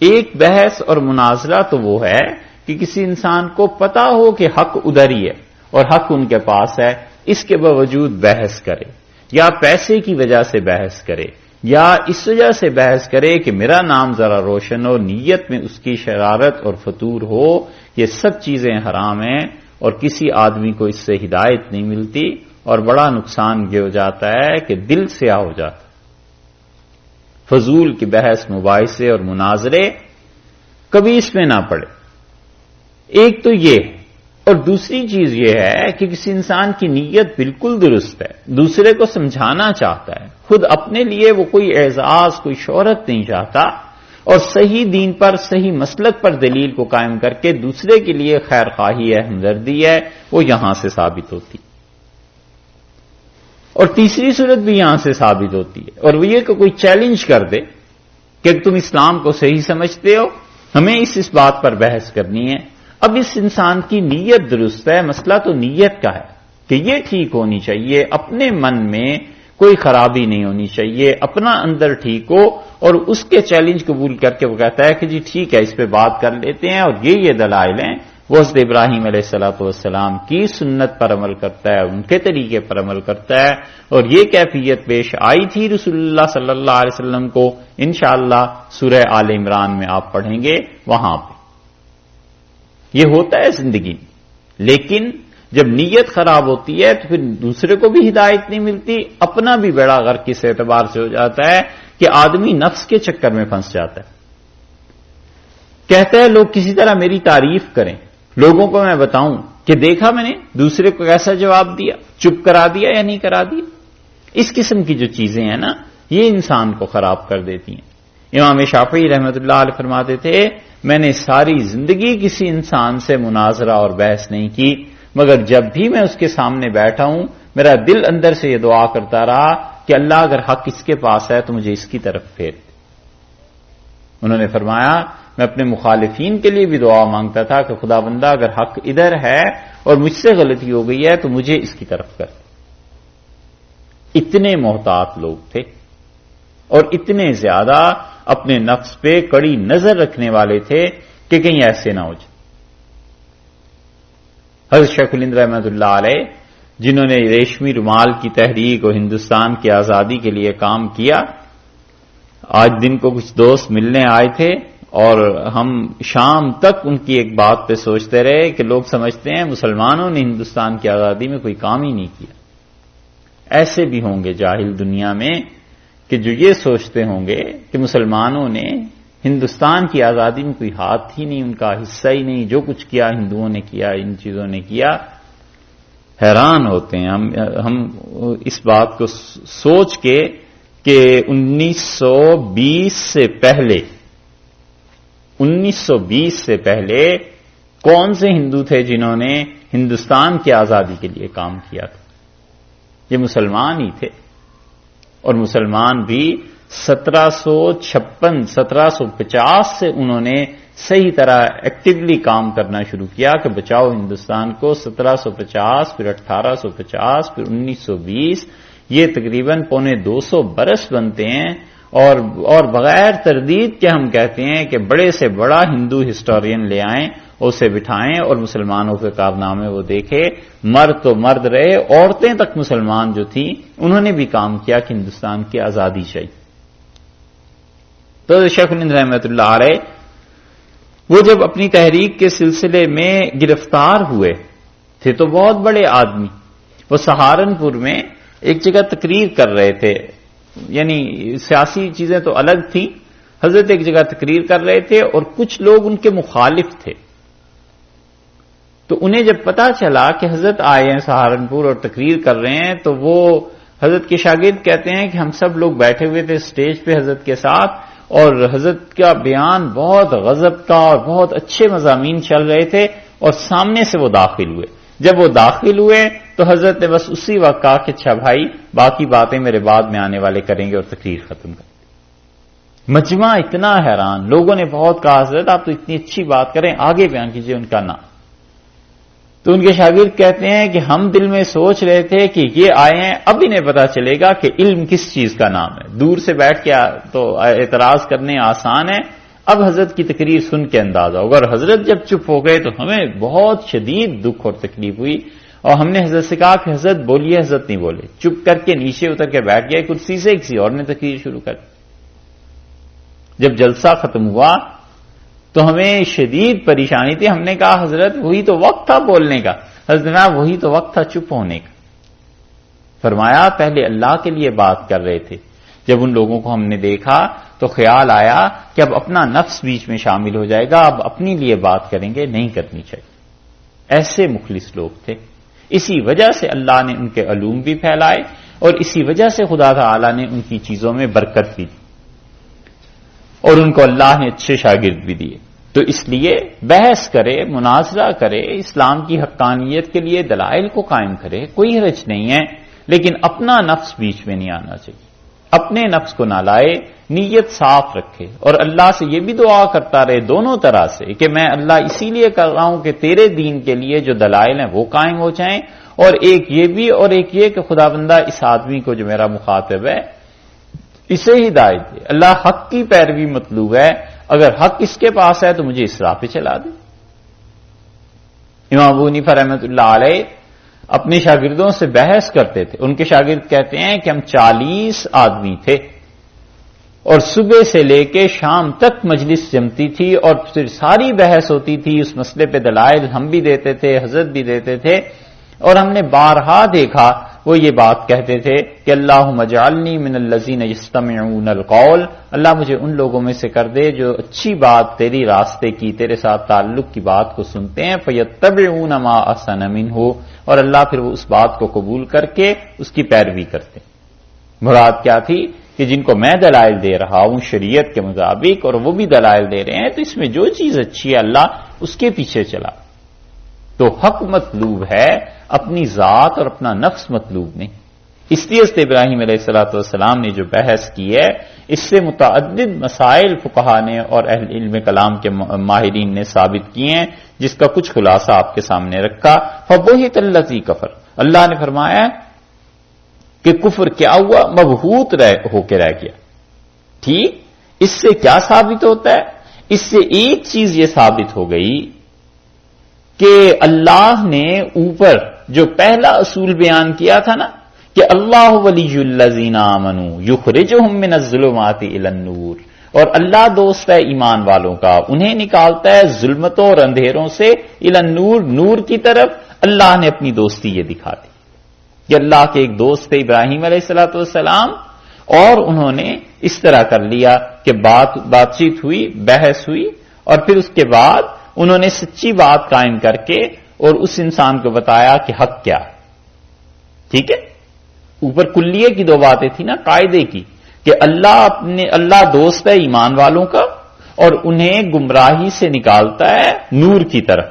ایک بحث اور مناظرہ تو وہ ہے کہ کسی انسان کو پتا ہو کہ حق ادھر ہی ہے اور حق ان کے پاس ہے، اس کے باوجود بحث کرے، یا پیسے کی وجہ سے بحث کرے، یا اس وجہ سے بحث کرے کہ میرا نام ذرا روشن ہو، نیت میں اس کی شرارت اور فتور ہو، یہ سب چیزیں حرام ہیں اور کسی آدمی کو اس سے ہدایت نہیں ملتی، اور بڑا نقصان یہ ہو جاتا ہے کہ دل سیاہ ہو جاتا۔ فضول کی بحث، مباحثے اور مناظرے کبھی اس میں نہ پڑے، ایک تو یہ، اور دوسری چیز یہ ہے کہ کسی انسان کی نیت بالکل درست ہے، دوسرے کو سمجھانا چاہتا ہے، خود اپنے لیے وہ کوئی اعزاز، کوئی شہرت نہیں چاہتا، اور صحیح دین پر، صحیح مسلک پر دلیل کو قائم کر کے دوسرے کے لیے خیر خواہی ہے، ہمدردی ہے، وہ یہاں سے ثابت ہوتی، اور تیسری صورت بھی یہاں سے ثابت ہوتی ہے، اور وہ یہ کہ کوئی چیلنج کر دے کہ تم اسلام کو صحیح سمجھتے ہو، ہمیں اس بات پر بحث کرنی ہے۔ اب اس انسان کی نیت درست ہے، مسئلہ تو نیت کا ہے کہ یہ ٹھیک ہونی چاہیے، اپنے من میں کوئی خرابی نہیں ہونی چاہیے، اپنا اندر ٹھیک ہو، اور اس کے چیلنج قبول کر کے وہ کہتا ہے کہ جی ٹھیک ہے اس پہ بات کر لیتے ہیں، اور یہ دلائل ہیں، وہ حضرت ابراہیم علیہ السلام کی سنت پر عمل کرتا ہے، ان کے طریقے پر عمل کرتا ہے، اور یہ کیفیت پیش آئی تھی رسول اللہ صلی اللہ علیہ وسلم کو، انشاءاللہ سورہ آل عمران میں آپ پڑھیں گے، وہاں پہ یہ ہوتا ہے زندگی۔ لیکن جب نیت خراب ہوتی ہے تو پھر دوسرے کو بھی ہدایت نہیں ملتی، اپنا بھی بیڑا غرق اس اعتبار سے ہو جاتا ہے کہ آدمی نفس کے چکر میں پھنس جاتا ہے. کہتا ہے لوگ کسی طرح میری تعریف کریں، لوگوں کو میں بتاؤں کہ دیکھا میں نے دوسرے کو کیسا جواب دیا، چپ کرا دیا یا نہیں کرا دیا. اس قسم کی جو چیزیں ہیں نا، یہ انسان کو خراب کر دیتی ہیں. امام شافعی رحمۃ اللہ علیہ فرماتے تھے میں نے ساری زندگی کسی انسان سے مناظرہ اور بحث نہیں کی، مگر جب بھی میں اس کے سامنے بیٹھا ہوں میرا دل اندر سے یہ دعا کرتا رہا کہ اللہ اگر حق اس کے پاس ہے تو مجھے اس کی طرف پھیر دے. انہوں نے فرمایا میں اپنے مخالفین کے لیے بھی دعا مانگتا تھا کہ خدا بندہ اگر حق ادھر ہے اور مجھ سے غلطی ہو گئی ہے تو مجھے اس کی طرف کر. اتنے محتاط لوگ تھے اور اتنے زیادہ اپنے نفس پہ کڑی نظر رکھنے والے تھے کہ کہیں ایسے نہ ہو جائے. حضرت شیخ الہند رحمۃ اللہ علیہ جنہوں نے ریشمی رومال کی تحریک اور ہندوستان کی آزادی کے لیے کام کیا، آج دن کو کچھ دوست ملنے آئے تھے اور ہم شام تک ان کی ایک بات پہ سوچتے رہے کہ لوگ سمجھتے ہیں مسلمانوں نے ہندوستان کی آزادی میں کوئی کام ہی نہیں کیا. ایسے بھی ہوں گے جاہل دنیا میں کہ جو یہ سوچتے ہوں گے کہ مسلمانوں نے ہندوستان کی آزادی میں کوئی ہاتھ ہی نہیں، ان کا حصہ ہی نہیں، جو کچھ کیا ہندوؤں نے کیا، ان چیزوں نے کیا. حیران ہوتے ہیں ہم اس بات کو سوچ کے کہ 1920 سے پہلے کون سے ہندو تھے جنہوں نے ہندوستان کی آزادی کے لیے کام کیا تھا؟ یہ مسلمان ہی تھے. اور مسلمان بھی 1750 سے انہوں نے صحیح طرح ایکٹیولی کام کرنا شروع کیا کہ بچاؤ ہندوستان کو. 1750 پھر 1850 پھر 1920 یہ تقریباً 250 برس بنتے ہیں. اور بغیر تردید کے ہم کہتے ہیں کہ بڑے سے بڑا ہندو ہسٹورین لے آئیں، اسے بٹھائیں اور مسلمانوں کے کارنامے وہ دیکھے. مرد تو مرد رہے، عورتیں تک مسلمان جو تھیں انہوں نے بھی کام کیا کہ ہندوستان کی آزادی چاہیے. تو شیخ الہند رحمۃ اللہ علیہ وہ جب اپنی تحریک کے سلسلے میں گرفتار ہوئے تھے تو بہت بڑے آدمی، وہ سہارنپور میں ایک جگہ تقریر کر رہے تھے، یعنی سیاسی چیزیں تو الگ تھیں. حضرت ایک جگہ تقریر کر رہے تھے اور کچھ لوگ ان کے مخالف تھے. تو انہیں جب پتا چلا کہ حضرت آئے ہیں سہارنپور اور تقریر کر رہے ہیں تو وہ حضرت کے شاگرد کہتے ہیں کہ ہم سب لوگ بیٹھے ہوئے تھے سٹیج پہ حضرت کے ساتھ، اور حضرت کا بیان بہت غضب کا اور بہت اچھے مضامین چل رہے تھے، اور سامنے سے وہ داخل ہوئے. جب وہ داخل ہوئے تو حضرت نے بس اسی وقت کہا کہ اچھا بھائی باقی باتیں میرے بعد میں آنے والے کریں گے، اور تقریر ختم کر. مجمع اتنا حیران، لوگوں نے بہت کہا حضرت آپ تو اتنی اچھی بات کریں، آگے بیان کیجئے ان کا نام. تو ان کے شاگرد کہتے ہیں کہ ہم دل میں سوچ رہے تھے کہ یہ آئے ہیں اب انہیں پتا چلے گا کہ علم کس چیز کا نام ہے. دور سے بیٹھ کے تو اعتراض کرنے آسان ہے، اب حضرت کی تقریر سن کے اندازہ ہوگا. اور حضرت جب چپ ہو گئے تو ہمیں بہت شدید دکھ اور تکلیف ہوئی، اور ہم نے حضرت سے کہا کہ حضرت بولیے. حضرت نہیں بولے، چپ کر کے نیچے اتر کے بیٹھ گئے کرسی سے، کسی اور نے تقریر شروع کر دی. جب جلسہ ختم ہوا تو ہمیں شدید پریشانی تھی. ہم نے کہا حضرت وہی تو وقت تھا بولنے کا. حضرت نے وہی تو وقت تھا چپ ہونے کا. فرمایا پہلے اللہ کے لیے بات کر رہے تھے، جب ان لوگوں کو ہم نے دیکھا تو خیال آیا کہ اب اپنا نفس بیچ میں شامل ہو جائے گا، اب اپنی لیے بات کریں گے، نہیں کرنی چاہیے. ایسے مخلص لوگ تھے. اسی وجہ سے اللہ نے ان کے علوم بھی پھیلائے، اور اسی وجہ سے خدا تعالی نے ان کی چیزوں میں برکت بھی دی، اور ان کو اللہ نے اچھے شاگرد بھی دیے. تو اس لیے بحث کرے، مناظرہ کرے، اسلام کی حقانیت کے لیے دلائل کو قائم کرے، کوئی حرج نہیں ہے، لیکن اپنا نفس بیچ میں نہیں آنا چاہیے. اپنے نفس کو نہ لائے، نیت صاف رکھے، اور اللہ سے یہ بھی دعا کرتا رہے دونوں طرح سے کہ میں اللہ اسی لیے کر رہا ہوں کہ تیرے دین کے لیے جو دلائل ہیں وہ قائم ہو جائیں، اور ایک یہ بھی اور ایک یہ کہ خدا بندہ اس آدمی کو جو میرا مخاطب ہے اسے ہدایت دے. اللہ حق کی پیروی مطلوب ہے، اگر حق اس کے پاس ہے تو مجھے اس راہ پہ چلا دے. امام ابو حنیفہ رحمۃ اللہ علیہ اپنے شاگردوں سے بحث کرتے تھے. ان کے شاگرد کہتے ہیں کہ ہم 40 آدمی تھے، اور صبح سے لے کے شام تک مجلس جمتی تھی، اور پھر ساری بحث ہوتی تھی اس مسئلے پہ. دلائل ہم بھی دیتے تھے، حضرت بھی دیتے تھے، اور ہم نے بارہا دیکھا وہ یہ بات کہتے تھے کہ اللہم اجعلنی من الذین یستمعون القول، اللہ مجھے ان لوگوں میں سے کر دے جو اچھی بات تیری راستے کی، تیرے ساتھ تعلق کی بات کو سنتے ہیں، فیتبعون ما احسن منہ، اور اللہ پھر وہ اس بات کو قبول کر کے اس کی پیروی کرتے۔ مراد کیا تھی کہ جن کو میں دلائل دے رہا ہوں شریعت کے مطابق اور وہ بھی دلائل دے رہے ہیں، تو اس میں جو چیز اچھی ہے اللہ اس کے پیچھے چلا۔ تو حق مطلوب ہے، اپنی ذات اور اپنا نفس مطلوب نہیں۔ اس لیے حضرت ابراہیم علیہ السلام نے جو بحث کی ہے، اس سے متعدد مسائل فقہا نے اور اہل علم کلام کے ماہرین نے ثابت کیے ہیں، جس کا کچھ خلاصہ آپ کے سامنے رکھا۔ فبہت الذی کفر، اللہ نے فرمایا کہ کفر کیا ہوا؟ مبہوت ہو کے رہ گیا۔ ٹھیک، اس سے کیا ثابت ہوتا ہے؟ اس سے ایک چیز یہ ثابت ہو گئی کہ اللہ نے اوپر جو پہلا اصول بیان کیا تھا نا کہ اللہ ولی الذین آمنوا یخرجہم من الظلمات الی النور، اور اللہ دوست ہے ایمان والوں کا، انہیں نکالتا ہے ظلمتوں اور اندھیروں سے الی النور، نور کی طرف۔ اللہ نے اپنی دوستی یہ دکھا دی کہ اللہ کے ایک دوست تھے ابراہیم علیہ السلام، اور انہوں نے اس طرح کر لیا کہ بات چیت ہوئی، بحث ہوئی، اور پھر اس کے بعد انہوں نے سچی بات قائم کر کے اور اس انسان کو بتایا کہ حق کیا۔ ٹھیک ہے، اوپر کلیے کی دو باتیں تھی نا، قاعدے کی، کہ اللہ دوست ہے ایمان والوں کا اور انہیں گمراہی سے نکالتا ہے نور کی طرف،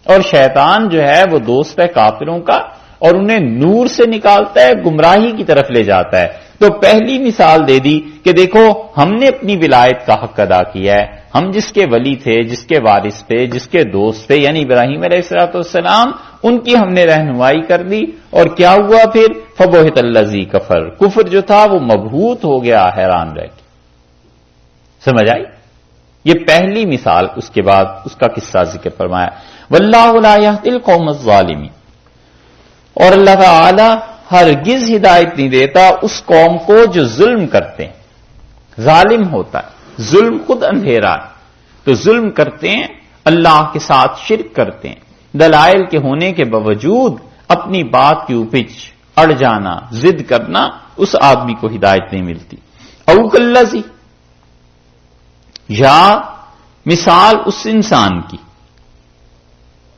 اور شیطان جو ہے وہ دوست ہے کافروں کا اور انہیں نور سے نکالتا ہے، گمراہی کی طرف لے جاتا ہے۔ تو پہلی مثال دے دی کہ دیکھو ہم نے اپنی ولایت کا حق ادا کیا ہے، ہم جس کے ولی تھے، جس کے وارث تھے، جس کے دوست تھے، یعنی ابراہیم علیہ السلام، ان کی ہم نے رہنمائی کر دی، اور کیا ہوا پھر؟ فبہت الذی کفر، کفر جو تھا وہ مبہوت ہو گیا، حیران رہ گیا۔ سمجھ آئی؟ یہ پہلی مثال، اس کے بعد اس کا قصہ ذکر فرمایا، واللہ لا یہدی القوم الظالمین، اور اللہ تعالی ہرگز ہدایت نہیں دیتا اس قوم کو جو ظلم کرتے ہیں۔ ظالم ہوتا ہے، ظلم خود اندھیرا ہے، تو ظلم کرتے ہیں، اللہ کے ساتھ شرک کرتے ہیں، دلائل کے ہونے کے باوجود اپنی بات کی اوپر اڑ جانا، ضد کرنا، اس آدمی کو ہدایت نہیں ملتی۔ او کالذی، یا مثال اس انسان کی،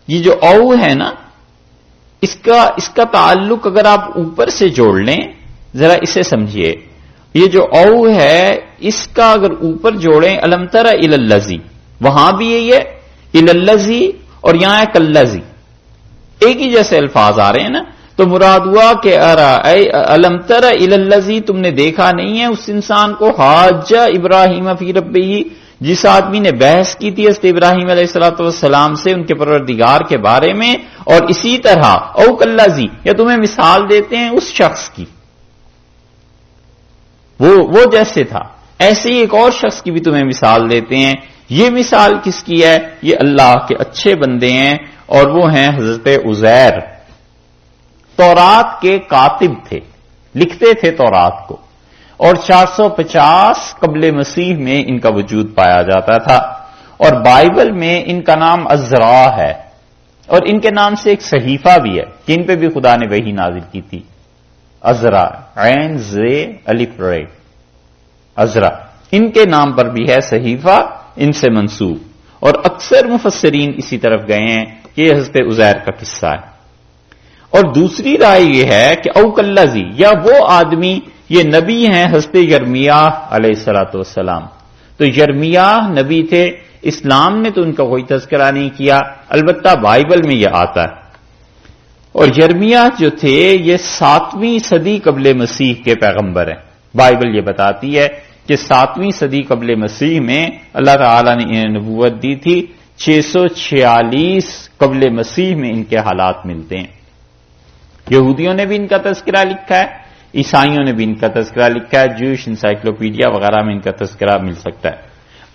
یہ جو او ہے نا، اس کا تعلق اگر آپ اوپر سے جوڑ لیں، ذرا اسے سمجھیے، یہ جو او ہے اس کا اگر اوپر جوڑیں الم تر الی الذی، وہاں بھی یہی ہے الی الذی، اور یہاں ہے کالذی، ایک ہی جیسے الفاظ آ رہے ہیں نا، تو مراد ہوا کہ الم تر الی الذی، تم نے دیکھا نہیں ہے اس انسان کو، حاج ابراہیم فی ربہ، جس آدمی نے بحث کی تھی حضرت ابراہیم علیہ السلام سے ان کے پروردگار کے بارے میں، اور اسی طرح او کالذی، یا تمہیں مثال دیتے ہیں اس شخص کی، وہ جیسے تھا ایسے ہی ایک اور شخص کی بھی تمہیں مثال دیتے ہیں۔ یہ مثال کس کی ہے؟ یہ اللہ کے اچھے بندے ہیں، اور وہ ہیں حضرت عزیر، تورات کے کاتب تھے، لکھتے تھے تورات کو، اور 450 قبل مسیح میں ان کا وجود پایا جاتا تھا، اور بائبل میں ان کا نام عزرا ہے، اور ان کے نام سے ایک صحیفہ بھی ہے کہ ان پہ بھی خدا نے وحی نازل کی تھی، عزرا، عین زے الف رے، عزرا، ان کے نام پر بھی ہے صحیفہ، ان سے منسوب، اور اکثر مفسرین اسی طرف گئے ہیں کہ یہ حضرت عزیر کا قصہ ہے۔ اور دوسری رائے یہ ہے کہ او کالذی، یا وہ آدمی، یہ نبی ہیں حضرت یرمیاہ علیہ السلام، تو یرمیاہ نبی تھے، اسلام نے تو ان کا کوئی تذکرہ نہیں کیا، البتہ بائبل میں یہ آتا ہے، اور یرمیاہ جو تھے یہ 7ویں صدی قبل مسیح کے پیغمبر ہیں۔ بائبل یہ بتاتی ہے کہ 7ویں صدی قبل مسیح میں اللہ تعالی نے انہیں نبوت دی تھی، 646 قبل مسیح میں ان کے حالات ملتے ہیں۔ یہودیوں نے بھی ان کا تذکرہ لکھا ہے، عیسائیوں نے بھی ان کا تذکرہ لکھا ہے، جوش انسائکلوپیڈیا وغیرہ میں ان کا تذکرہ مل سکتا ہے۔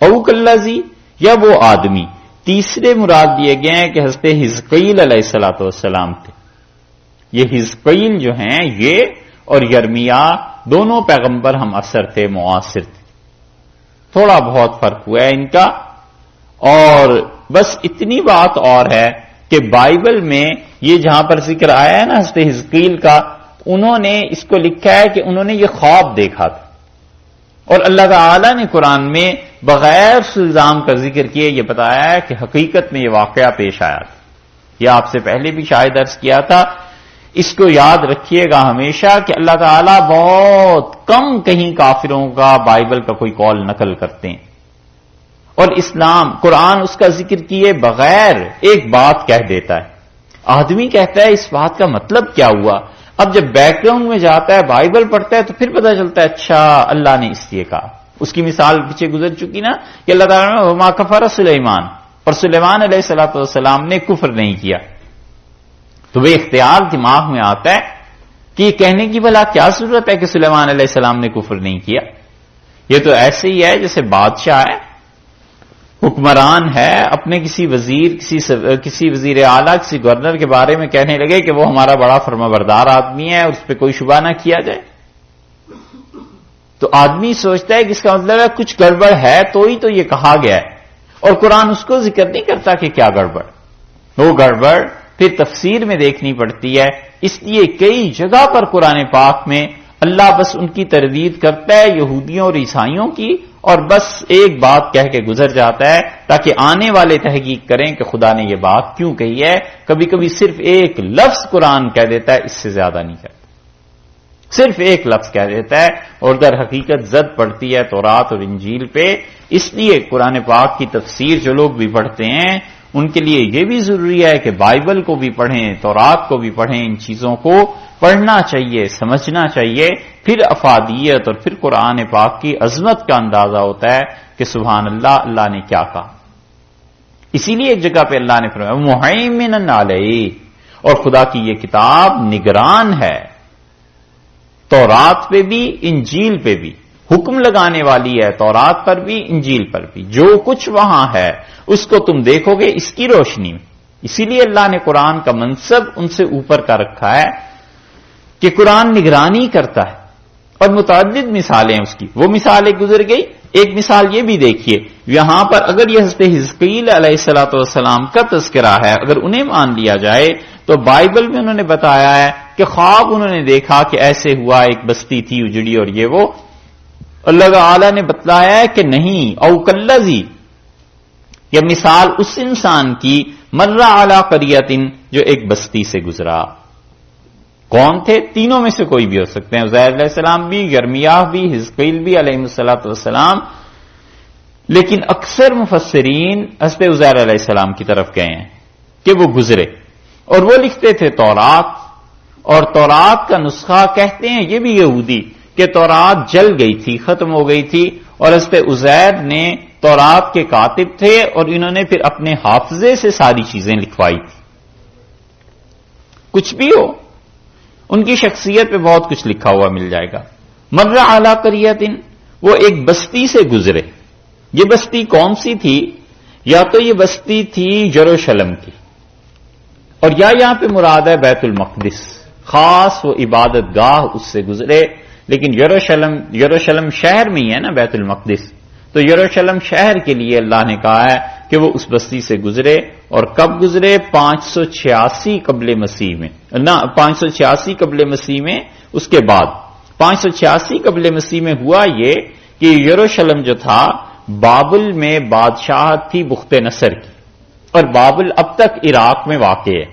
او کالذی، یا وہ آدمی، تیسرے مراد دیے گئے ہیں کہ حضرت حزقیل علیہ السلام تھے۔ یہ حزقیل جو ہیں یہ اور یرمیاہ دونوں پیغمبر ہم اثر تھے، معاصر تھے، تھوڑا بہت فرق ہوا ہے ان کا، اور بس اتنی بات اور ہے کہ بائبل میں یہ جہاں پر ذکر آیا ہے نا حضرت حزقیل کا، انہوں نے اس کو لکھا ہے کہ انہوں نے یہ خواب دیکھا تھا، اور اللہ تعالی نے قرآن میں بغیر الزام کا ذکر کیے یہ بتایا ہے کہ حقیقت میں یہ واقعہ پیش آیا تھا۔ یہ آپ سے پہلے بھی شاید عرض کیا تھا، اس کو یاد رکھیے گا ہمیشہ کہ اللہ تعالیٰ بہت کم کہیں کافروں کا بائبل کا کوئی قول نقل کرتے ہیں، اور اسلام قرآن اس کا ذکر کیے بغیر ایک بات کہہ دیتا ہے۔ آدمی کہتا ہے اس بات کا مطلب کیا ہوا، اب جب بیک گراؤنڈ میں جاتا ہے بائبل پڑھتا ہے تو پھر پتہ چلتا ہے اچھا اللہ نے اس لیے کہا۔ اس کی مثال پیچھے گزر چکی نا کہ اللہ تعالیٰ نے وما کفر سلیمان، اور سلیمان علیہ السلام نے کفر نہیں کیا، تو وہ اختیار دماغ میں آتا ہے کہ یہ کہنے کی بھلا کیا ضرورت ہے کہ سلیمان علیہ السلام نے کفر نہیں کیا۔ یہ تو ایسے ہی ہے جیسے بادشاہ ہے، حکمران ہے، اپنے کسی وزیر کسی وزیر اعلیٰ کسی گورنر کے بارے میں کہنے لگے کہ وہ ہمارا بڑا فرمانبردار آدمی ہے اور اس پہ کوئی شبہ نہ کیا جائے، تو آدمی سوچتا ہے کہ اس کا مطلب ہے کچھ گڑبڑ ہے تو ہی تو یہ کہا گیا ہے، اور قرآن اس کو ذکر نہیں کرتا کہ کیا گڑبڑ، وہ گڑبڑ پھر تفسیر میں دیکھنی پڑتی ہے۔ اس لیے کئی جگہ پر قرآن پاک میں اللہ بس ان کی تردید کرتا ہے یہودیوں اور عیسائیوں کی، اور بس ایک بات کہہ کے گزر جاتا ہے تاکہ آنے والے تحقیق کریں کہ خدا نے یہ بات کیوں کہی ہے۔ کبھی کبھی صرف ایک لفظ قرآن کہہ دیتا ہے، اس سے زیادہ نہیں کہتا، صرف ایک لفظ کہہ دیتا ہے، اور در حقیقت زد پڑتی ہے تورات اور انجیل پہ۔ اس لیے قرآن پاک کی تفسیر جو لوگ بھی پڑھتے ہیں ان کے لیے یہ بھی ضروری ہے کہ بائبل کو بھی پڑھیں، تورات کو بھی پڑھیں، ان چیزوں کو پڑھنا چاہیے، سمجھنا چاہیے، پھر افادیت اور پھر قرآن پاک کی عظمت کا اندازہ ہوتا ہے کہ سبحان اللہ، اللہ نے کیا کہا۔ اسی لیے ایک جگہ پہ اللہ نے فرمایا مہیمن علیہ، اور خدا کی یہ کتاب نگران ہے، تورات پہ بھی انجیل پہ بھی، حکم لگانے والی ہے تورات پر بھی انجیل پر بھی، جو کچھ وہاں ہے اس کو تم دیکھو گے اس کی روشنی میں۔ اسی لیے اللہ نے قرآن کا منصب ان سے اوپر کا رکھا ہے کہ قرآن نگرانی کرتا ہے، اور متعدد مثالیں اس کی، وہ مثال ایک گزر گئی، ایک مثال یہ بھی دیکھیے یہاں پر، اگر یہ حضرت حزقیل علیہ السلام کا تذکرہ ہے، اگر انہیں مان لیا جائے تو بائبل میں انہوں نے بتایا ہے کہ خواب انہوں نے دیکھا کہ ایسے ہوا، ایک بستی تھی اجڑی اور یہ وہ، اللہ تعالی نے بتلایا ہے کہ نہیں، او کلذی، یہ مثال اس انسان کی مر علی قریۃ جو ایک بستی سے گزرا۔ کون تھے؟ تینوں میں سے کوئی بھی ہو سکتے ہیں، عزیر علیہ السلام بھی، یرمیاہ بھی، حزقیل بھی علیہ السلام، لیکن اکثر مفسرین حضرت عزیر علیہ السلام کی طرف گئے ہیں کہ وہ گزرے، اور وہ لکھتے تھے تورات، اور تورات کا نسخہ کہتے ہیں یہ بھی یہودی کہ تورات جل گئی تھی، ختم ہو گئی تھی، اور حضرت عزیر نے تورات کے کاتب تھے اور انہوں نے پھر اپنے حافظے سے ساری چیزیں لکھوائی تھی۔ کچھ بھی ہو، ان کی شخصیت پہ بہت کچھ لکھا ہوا مل جائے گا۔ مر علی قریۃ، وہ ایک بستی سے گزرے۔ یہ بستی کون سی تھی؟ یا تو یہ بستی تھی یروشلم کی، اور یا یہاں پہ مراد ہے بیت المقدس، خاص وہ عبادت گاہ اس سے گزرے، لیکن یروشلم شہر میں ہی ہے نا بیت المقدس، تو یروشلم شہر کے لیے اللہ نے کہا ہے کہ وہ اس بستی سے گزرے، اور کب گزرے؟ 586 قبل مسیح میں، نہ 586 قبل مسیح میں، اس کے بعد 586 قبل مسیح میں ہوا یہ کہ یروشلم جو تھا بابل میں بادشاہت تھی بخت نصر کی، اور بابل اب تک عراق میں واقع ہے،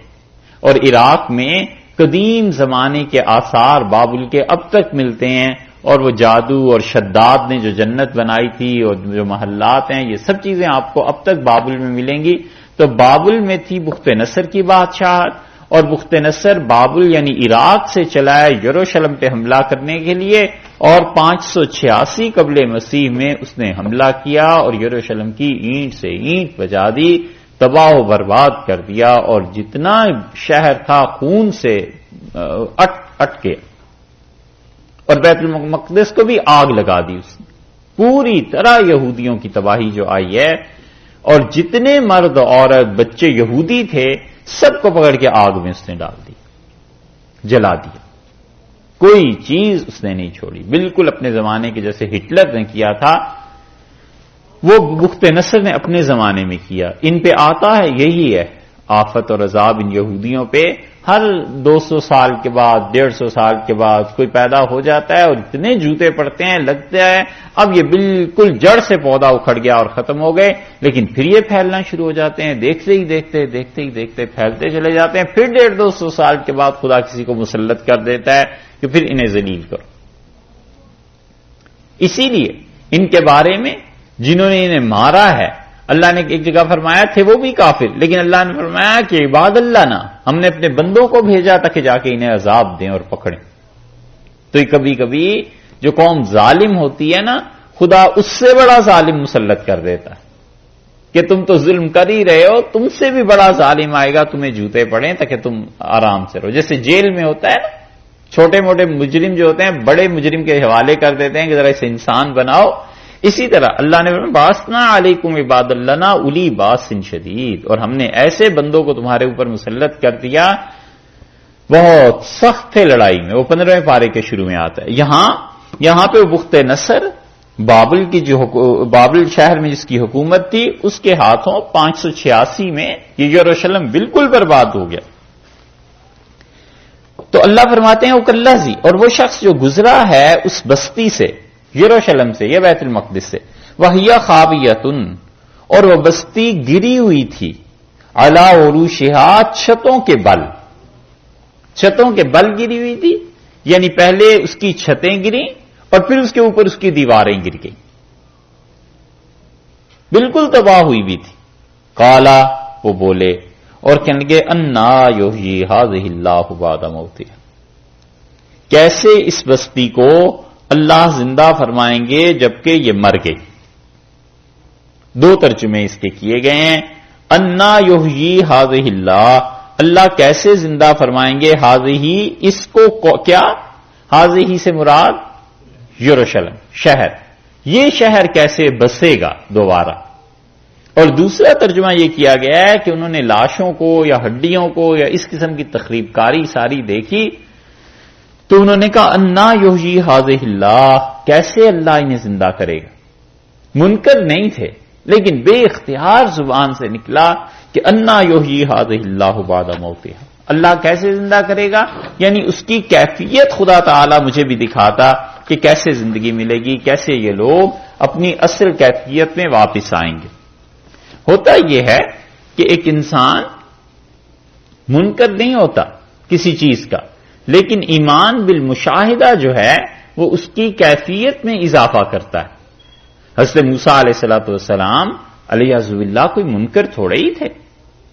اور عراق میں قدیم زمانے کے آثار بابل کے اب تک ملتے ہیں، اور وہ جادو اور شداد نے جو جنت بنائی تھی اور جو محلات ہیں، یہ سب چیزیں آپ کو اب تک بابل میں ملیں گی۔ تو بابل میں تھی بخت نصر کی بادشاہت، اور بخت نصر بابل یعنی عراق سے چلا ہے یروشلم پہ حملہ کرنے کے لیے، اور 586 قبل مسیح میں اس نے حملہ کیا اور یروشلم کی اینٹ سے اینٹ بجا دی، تباہ و برباد کر دیا، اور جتنا شہر تھا خون سے اٹ کے، اور بیت المقدس کو بھی آگ لگا دی اس نے۔ پوری طرح یہودیوں کی تباہی جو آئی ہے، اور جتنے مرد عورت بچے یہودی تھے سب کو پکڑ کے آگ میں اس نے ڈال دی، جلا دیا، کوئی چیز اس نے نہیں چھوڑی، بالکل اپنے زمانے کے جیسے ہٹلر نے کیا تھا وہ بخت نصر نے اپنے زمانے میں کیا۔ ان پہ آتا ہے یہی ہے، آفت اور عذاب ان یہودیوں پہ ہر 200 سال کے بعد 150 سال کے بعد کوئی پیدا ہو جاتا ہے اور اتنے جوتے پڑتے ہیں، لگتا ہے اب یہ بالکل جڑ سے پودا اکھڑ گیا اور ختم ہو گئے، لیکن پھر یہ پھیلنا شروع ہو جاتے ہیں، دیکھتے ہی دیکھتے پھیلتے چلے جاتے ہیں، پھر 150-200 سال کے بعد خدا کسی کو مسلط کر دیتا ہے کہ پھر انہیں ذلیل کرو۔ اسی لیے ان کے بارے میں جنہوں نے انہیں مارا ہے، اللہ نے ایک جگہ فرمایا تھے وہ بھی کافر، لیکن اللہ نے فرمایا کہ عباد اللہ نا، ہم نے اپنے بندوں کو بھیجا تھا کہ جا کے انہیں عذاب دیں اور پکڑیں۔ تو کبھی کبھی جو قوم ظالم ہوتی ہے نا، خدا اس سے بڑا ظالم مسلط کر دیتا ہے کہ تم تو ظلم کر ہی رہے ہو، تم سے بھی بڑا ظالم آئے گا، تمہیں جوتے پڑیں تاکہ تم آرام سے رہو۔ جیسے جیل میں ہوتا ہے نا، چھوٹے موٹے مجرم جو ہوتے ہیں بڑے مجرم کے حوالے کر دیتے ہیں کہ ذرا اسے انسان بناؤ، اسی طرح اللہ نے باسنا علیکم عباد اللہ الی باس شدید، اور ہم نے ایسے بندوں کو تمہارے اوپر مسلط کر دیا بہت سخت تھے لڑائی میں۔ وہ 15ویں پارے کے شروع میں آتا ہے۔ یہاں پہ بخت نصر بابل کی جو بابل شہر میں جس کی حکومت تھی، اس کے ہاتھوں 586 میں یہ یروشلم بالکل برباد ہو گیا۔ تو اللہ فرماتے ہیں وکلذی، اور وہ شخص جو گزرا ہے اس بستی سے، یروشلم سے، یہ بیت المقدس سے، وہی خاویۃن، اور وہ بستی گری ہوئی تھی، علی عروشہا، چھتوں کے بل گری ہوئی تھی، یعنی پہلے اس کی چھتیں گریں اور پھر اس کے اوپر اس کی دیواریں گر گئیں، بالکل تباہ ہوئی بھی تھی۔ قالا، وہ بولے اور کہنے لگے انا یحیی ھذہ اللہ بعد موتہا، کیسے اس بستی کو اللہ زندہ فرمائیں گے جبکہ یہ مر گئی۔ 2 ترجمے اس کے کیے گئے ہیں، انا یحیی ھذہ اللہ، اللہ کیسے زندہ فرمائیں گے، ھذہ اس کو، کیا ھذہ سے مراد یروشلم شہر، یہ شہر کیسے بسے گا دوبارہ۔ اور دوسرا ترجمہ یہ کیا گیا ہے کہ انہوں نے لاشوں کو یا ہڈیوں کو یا اس قسم کی تخریب کاری ساری دیکھی، تو انہوں نے کہا انا یحیی ھذہ اللہ، کیسے اللہ انہیں زندہ کرے گا۔ منکر نہیں تھے لیکن بے اختیار زبان سے نکلا کہ انا یحیی ھذہ اللہ بعد موتہا، اللہ کیسے زندہ کرے گا، یعنی اس کی کیفیت خدا تعالی مجھے بھی دکھاتا کہ کیسے زندگی ملے گی، کیسے یہ لوگ اپنی اصل کیفیت میں واپس آئیں گے۔ ہوتا یہ ہے کہ ایک انسان منکر نہیں ہوتا کسی چیز کا، لیکن ایمان بالمشاہدہ جو ہے وہ اس کی کیفیت میں اضافہ کرتا ہے۔ حضرت موسیٰ علیہ السلام علیہ باللہ کوئی منکر تھوڑے ہی تھے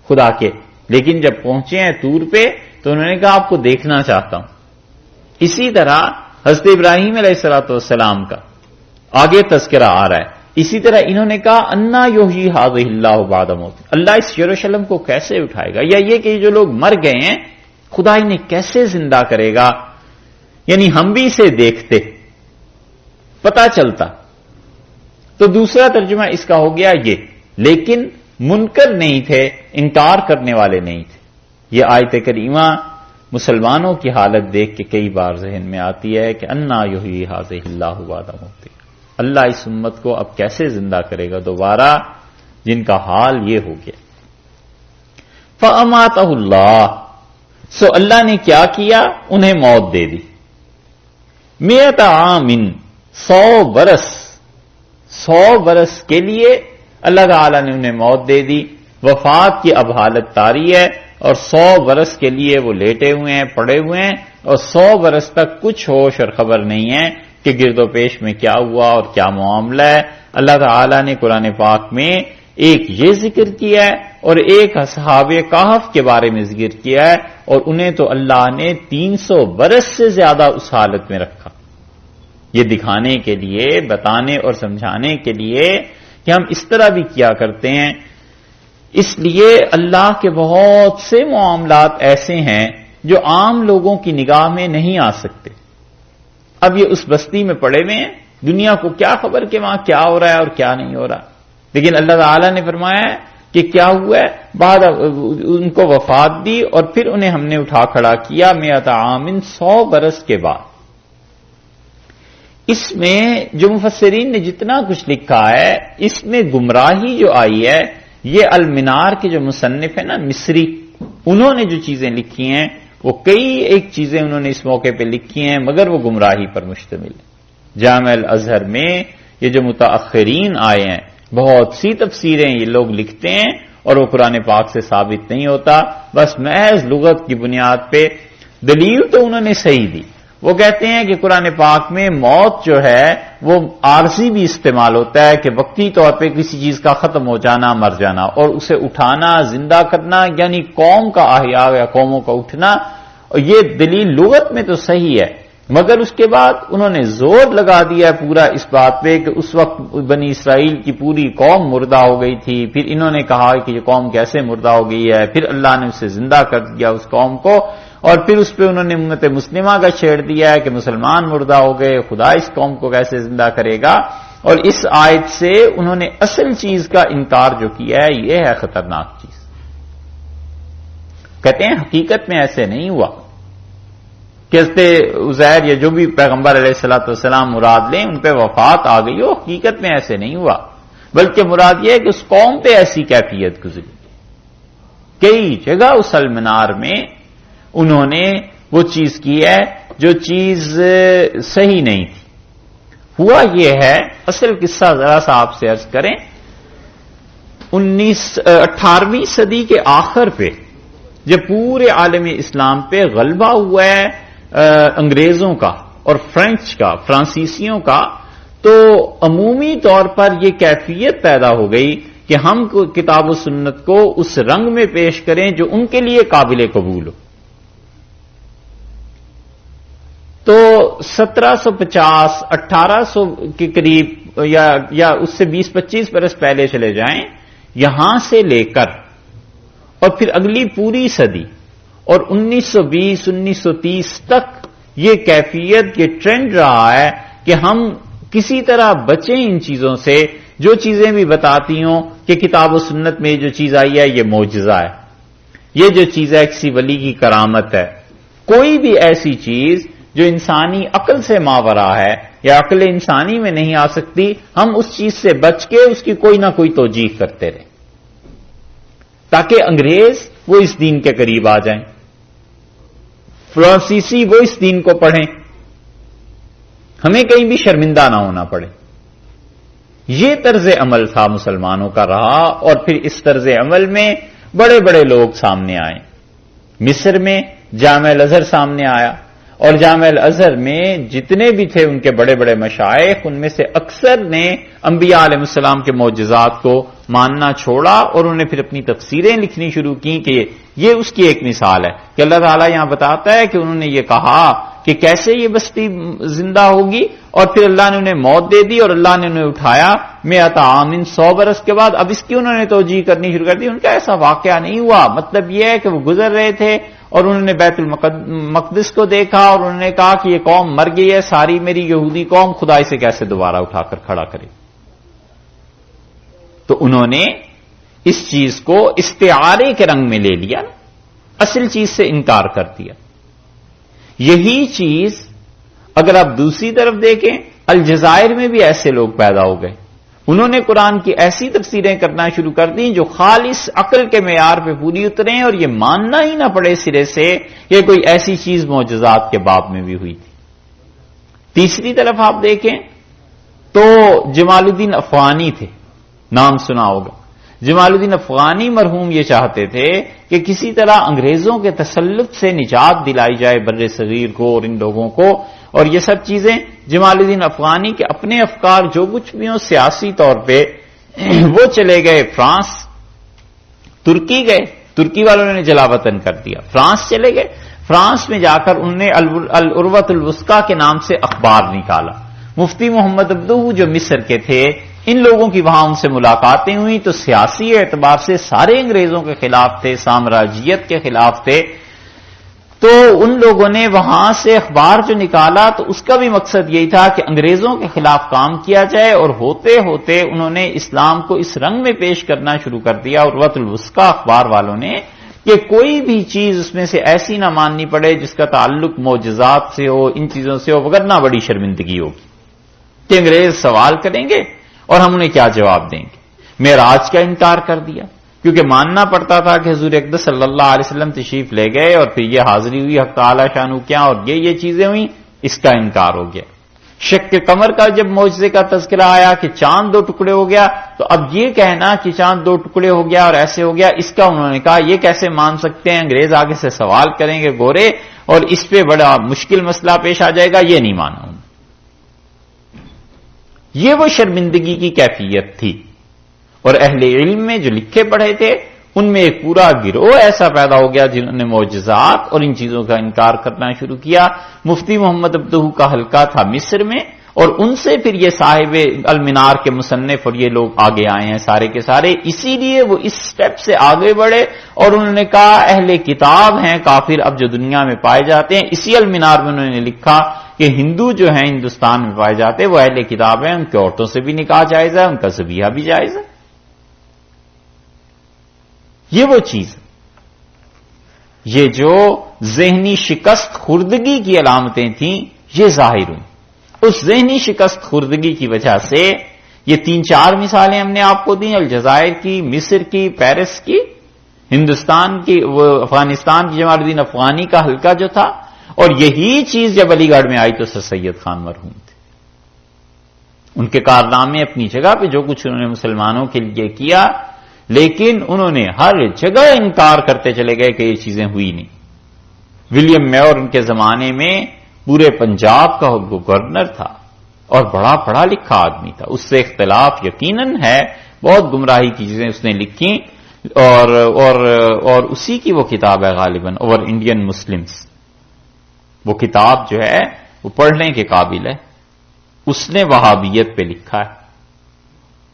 خدا کے، لیکن جب پہنچے ہیں طور پہ تو انہوں نے کہا آپ کو دیکھنا چاہتا ہوں۔ اسی طرح حضرت ابراہیم علیہ السلام کا آگے تذکرہ آ رہا ہے، اسی طرح انہوں نے کہا انا یحیی ھذہ اللہ بعد موتہا، اللہ اس یروشلم کو کیسے اٹھائے گا، یا یہ کہ جو لوگ مر گئے ہیں خدا انہیں کیسے زندہ کرے گا، یعنی ہم بھی اسے دیکھتے پتا چلتا۔ تو دوسرا ترجمہ اس کا ہو گیا یہ، لیکن منکر نہیں تھے، انکار کرنے والے نہیں تھے۔ یہ آیت کریمہ مسلمانوں کی حالت دیکھ کے کئی بار ذہن میں آتی ہے کہ انا یحیی ھذہ اللہ بعد موتہا، اللہ اس امت کو اب کیسے زندہ کرے گا دوبارہ، جن کا حال یہ ہو گیا۔ فاماتہ اللہ، سو اللہ نے کیا کیا، انہیں موت دے دی، 100 عام، 100 برس کے لیے اللہ تعالی نے انہیں موت دے دی۔ وفات کی اب حالت طاری ہے اور 100 برس کے لیے وہ لیٹے ہوئے ہیں، پڑے ہوئے ہیں، اور 100 برس تک کچھ ہوش اور خبر نہیں ہے کہ گرد و پیش میں کیا ہوا اور کیا معاملہ ہے۔ اللہ تعالی نے قرآن پاک میں ایک یہ ذکر کیا ہے اور ایک اصحاب کہف کے بارے میں ذکر کیا ہے، اور انہیں تو اللہ نے 300 برس سے زیادہ اس حالت میں رکھا، یہ دکھانے کے لیے، بتانے اور سمجھانے کے لیے کہ ہم اس طرح بھی کیا کرتے ہیں۔ اس لیے اللہ کے بہت سے معاملات ایسے ہیں جو عام لوگوں کی نگاہ میں نہیں آ سکتے۔ اب یہ اس بستی میں پڑے ہوئے ہیں، دنیا کو کیا خبر کہ وہاں کیا ہو رہا ہے اور کیا نہیں ہو رہا، لیکن اللہ تعالی نے فرمایا ہے کہ کیا ہوا ہے، بعد ان کو وفات دی اور پھر انہیں ہم نے اٹھا کھڑا کیا 100 عام، 100 برس کے بعد۔ اس میں جو مفسرین نے جتنا کچھ لکھا ہے، اس میں گمراہی جو آئی ہے یہ المنار کے جو مصنف ہیں نا مصری، انہوں نے جو چیزیں لکھی ہیں وہ کئی ایک چیزیں انہوں نے اس موقع پہ لکھی ہیں، مگر وہ گمراہی پر مشتمل ہے۔ جامع الازہر میں یہ جو متاخرین آئے ہیں بہت سی تفسیریں یہ لوگ لکھتے ہیں اور وہ قرآن پاک سے ثابت نہیں ہوتا، بس محض لغت کی بنیاد پہ۔ دلیل تو انہوں نے صحیح دی، وہ کہتے ہیں کہ قرآن پاک میں موت جو ہے وہ عارضی بھی استعمال ہوتا ہے کہ وقتی طور پہ کسی چیز کا ختم ہو جانا، مر جانا، اور اسے اٹھانا، زندہ کرنا، یعنی قوم کا احیاء یا قوموں کا اٹھنا، اور یہ دلیل لغت میں تو صحیح ہے، مگر اس کے بعد انہوں نے زور لگا دیا پورا اس بات پہ کہ اس وقت بنی اسرائیل کی پوری قوم مردہ ہو گئی تھی، پھر انہوں نے کہا کہ یہ قوم کیسے مردہ ہو گئی ہے، پھر اللہ نے اسے زندہ کر دیا اس قوم کو، اور پھر اس پہ انہوں نے امت مسلمہ کا چھیڑ دیا ہے کہ مسلمان مردہ ہو گئے، خدا اس قوم کو کیسے زندہ کرے گا، اور اس آیت سے انہوں نے اصل چیز کا انکار جو کیا ہے یہ ہے خطرناک چیز۔ کہتے ہیں حقیقت میں ایسے نہیں ہوا کہ حضرت عزیر یا جو بھی پیغمبر علیہ الصلوۃ والسلام مراد لیں ان پہ وفات آ گئی ہو، حقیقت میں ایسے نہیں ہوا، بلکہ مراد یہ ہے کہ اس قوم پہ ایسی کیفیت گزری۔ کئی جگہ اس المنار میں انہوں نے وہ چیز کی ہے جو چیز صحیح نہیں تھی۔ ہوا یہ ہے، اصل قصہ ذرا سا آپ سے عرض کریں، 18ویں صدی کے آخر پہ جب پورے عالم اسلام پہ غلبہ ہوا ہے انگریزوں کا اور فرینچ کا، فرانسیسیوں کا، تو عمومی طور پر یہ کیفیت پیدا ہو گئی کہ ہم کتاب و سنت کو اس رنگ میں پیش کریں جو ان کے لیے قابل قبول ہو۔ تو 1750 1800 کے قریب یا اس سے 20-25 برس پہلے چلے جائیں، یہاں سے لے کر اور پھر اگلی پوری صدی اور 1920-1930 تک یہ کیفیت، یہ ٹرینڈ رہا ہے کہ ہم کسی طرح بچیں ان چیزوں سے، جو چیزیں بھی بتاتی ہوں کہ کتاب و سنت میں جو چیز آئی ہے یہ معجزہ ہے، یہ جو چیز ہے کسی ولی کی کرامت ہے۔ کوئی بھی ایسی چیز جو انسانی عقل سے ماورا ہے یا عقل انسانی میں نہیں آ سکتی، ہم اس چیز سے بچ کے اس کی کوئی نہ کوئی توجیح کرتے رہیں تاکہ انگریز وہ اس دین کے قریب آ جائیں، فرانسیسی وہ اس دین کو پڑھیں، ہمیں کہیں بھی شرمندہ نہ ہونا پڑے۔ یہ طرز عمل تھا مسلمانوں کا رہا، اور پھر اس طرز عمل میں بڑے بڑے لوگ سامنے آئے۔ مصر میں جامع الازہر سامنے آیا، اور جامع الازہر میں جتنے بھی تھے ان کے بڑے بڑے مشائخ، ان میں سے اکثر نے انبیاء علیہ السلام کے معجزات کو ماننا چھوڑا، اور انہوں نے پھر اپنی تفسیریں لکھنی شروع کی کہ یہ اس کی ایک مثال ہے کہ اللہ تعالیٰ یہاں بتاتا ہے کہ انہوں نے یہ کہا کہ کیسے یہ بستی زندہ ہوگی، اور پھر اللہ نے انہیں موت دے دی اور اللہ نے انہیں اٹھایا 100 عام 100 برس کے بعد۔ اب اس کی انہوں نے توجیہ کرنی شروع کر دی۔ ان کا ایسا واقعہ نہیں ہوا، مطلب یہ ہے کہ وہ گزر رہے تھے اور انہوں نے بیت المقدس کو دیکھا اور انہوں نے کہا کہ یہ قوم مر گئی ہے، ساری میری یہودی قوم، خدا اسے کیسے دوبارہ اٹھا کر کھڑا کرے۔ تو انہوں نے اس چیز کو استعارے کے رنگ میں لے لیا، اصل چیز سے انکار کر دیا۔ یہی چیز اگر آپ دوسری طرف دیکھیں، الجزائر میں بھی ایسے لوگ پیدا ہو گئے، انہوں نے قرآن کی ایسی تفسیریں کرنا شروع کر دیں جو خالص عقل کے معیار پہ پوری اتریں، اور یہ ماننا ہی نہ پڑے سرے سے کہ کوئی ایسی چیز معجزات کے باب میں بھی ہوئی تھی۔ تیسری طرف آپ دیکھیں تو جمال الدین افغانی تھے، نام سنا ہوگا۔ جمال الدین افغانی مرحوم یہ چاہتے تھے کہ کسی طرح انگریزوں کے تسلط سے نجات دلائی جائے بر صغیر کو اور ان لوگوں کو، اور یہ سب چیزیں جمال الدین افغانی کے اپنے افکار جو کچھ بھی ہوں سیاسی طور پہ وہ چلے گئے فرانس، ترکی گئے، ترکی والوں نے جلا وطن کر دیا، فرانس چلے گئے، فرانس میں جا کر انہوں نے العروۃ الوثقی کے نام سے اخبار نکالا۔ مفتی محمد عبدو جو مصر کے تھے، ان لوگوں کی وہاں ان سے ملاقاتیں ہوئی تو سیاسی اعتبار سے سارے انگریزوں کے خلاف تھے، سامراجیت کے خلاف تھے، تو ان لوگوں نے وہاں سے اخبار جو نکالا تو اس کا بھی مقصد یہی تھا کہ انگریزوں کے خلاف کام کیا جائے، اور ہوتے ہوتے انہوں نے اسلام کو اس رنگ میں پیش کرنا شروع کر دیا عروۃ الوثقی اخبار والوں نے کہ کوئی بھی چیز اس میں سے ایسی نہ ماننی پڑے جس کا تعلق معجزات سے ہو، ان چیزوں سے ہو، وگرنہ بڑی شرمندگی ہوگی کہ انگریز سوال کریں گے اور ہم انہیں کیا جواب دیں گے۔ معراج کا انکار کر دیا، کیونکہ ماننا پڑتا تھا کہ حضور اقدس صلی اللہ علیہ وسلم تشریف لے گئے اور پھر یہ حاضری ہوئی حق تعالی شانہ کیا اور یہ چیزیں ہوئیں، اس کا انکار ہو گیا۔ شق قمر کا جب معجزے کا تذکرہ آیا کہ چاند 2 ٹکڑے ہو گیا، تو اب یہ کہنا کہ چاند 2 ٹکڑے ہو گیا اور ایسے ہو گیا، اس کا انہوں نے کہا یہ کیسے مان سکتے ہیں، انگریز آگے سے سوال کریں گے گورے اور اس پہ بڑا مشکل مسئلہ پیش آ جائے گا، یہ نہیں مانا انہوں نے۔ یہ وہ شرمندگی کی کیفیت تھی، اور اہل علم میں جو لکھے پڑھے تھے ان میں ایک پورا گروہ ایسا پیدا ہو گیا جنہوں نے معجزات اور ان چیزوں کا انکار کرنا شروع کیا۔ مفتی محمد عبدہ کا حلقہ تھا مصر میں، اور ان سے پھر یہ صاحب المنار کے مصنف اور یہ لوگ آگے آئے ہیں سارے کے سارے، اسی لیے وہ اس سٹیپ سے آگے بڑھے اور انہوں نے کہا اہل کتاب ہیں کافر اب جو دنیا میں پائے جاتے ہیں۔ اسی المنار میں انہوں نے لکھا کہ ہندو جو ہیں ہندوستان میں پائے جاتے ہیں وہ اہل کتاب ہیں، ان کی عورتوں سے بھی نکاح جائز ہے، ان کا ذبیحہ بھی جائز ہے۔ یہ وہ چیز ہے، یہ جو ذہنی شکست خوردگی کی علامتیں تھیں یہ ظاہر ہوئی۔ اس ذہنی شکست خوردگی کی وجہ سے یہ 3-4 مثالیں ہم نے آپ کو دیں، الجزائر کی، مصر کی، پیرس کی، ہندوستان کی، وہ افغانستان کی جمال الدین افغانی کا حلقہ جو تھا، اور یہی چیز جب علی گڑھ میں آئی تو سر سید خان مرحوم تھے۔ ان کے کارنامے اپنی جگہ پہ جو کچھ انہوں نے مسلمانوں کے لیے کیا، لیکن انہوں نے ہر جگہ انکار کرتے چلے گئے کہ یہ چیزیں ہوئی نہیں۔ ولیم میور ان کے زمانے میں پورے پنجاب کا گورنر تھا اور بڑا پڑھا لکھا آدمی تھا، اس سے اختلاف یقیناً ہے، بہت گمراہی کی چیزیں اس نے لکھی، اور اسی کی وہ کتاب ہے غالباً اوور انڈین مسلمز۔ وہ کتاب جو ہے وہ پڑھنے کے قابل ہے۔ اس نے وہابیت پہ لکھا ہے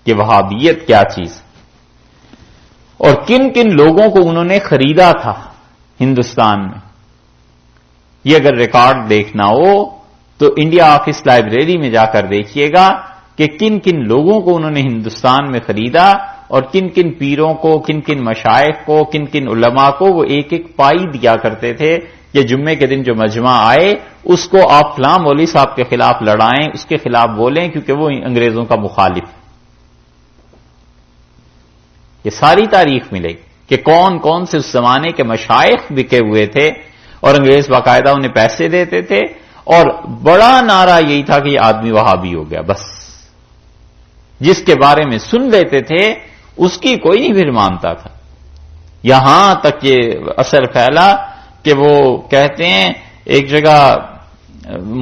کہ وہابیت کیا چیز، اور کن کن لوگوں کو انہوں نے خریدا تھا ہندوستان میں۔ یہ اگر ریکارڈ دیکھنا ہو تو انڈیا آفس لائبریری میں جا کر دیکھیے گا کہ کن کن لوگوں کو انہوں نے ہندوستان میں خریدا، اور کن کن پیروں کو، کن کن مشائخ کو، کن کن علماء کو وہ ایک ایک پائی دیا کرتے تھے کہ جمعے کے دن جو مجمع آئے اس کو آپ فلاں مولوی صاحب کے خلاف لڑائیں، اس کے خلاف بولیں کیونکہ وہ انگریزوں کا مخالف ہے۔ یہ ساری تاریخ ملے گی کہ کون کون سے اس زمانے کے مشائخ بکے ہوئے تھے، اور انگریز باقاعدہ انہیں پیسے دیتے تھے، اور بڑا نعرہ یہی تھا کہ یہ آدمی وہابی ہو گیا، بس جس کے بارے میں سن لیتے تھے اس کی کوئی نہیں پھر مانتا تھا۔ یہاں تک یہ اثر پھیلا کہ وہ کہتے ہیں ایک جگہ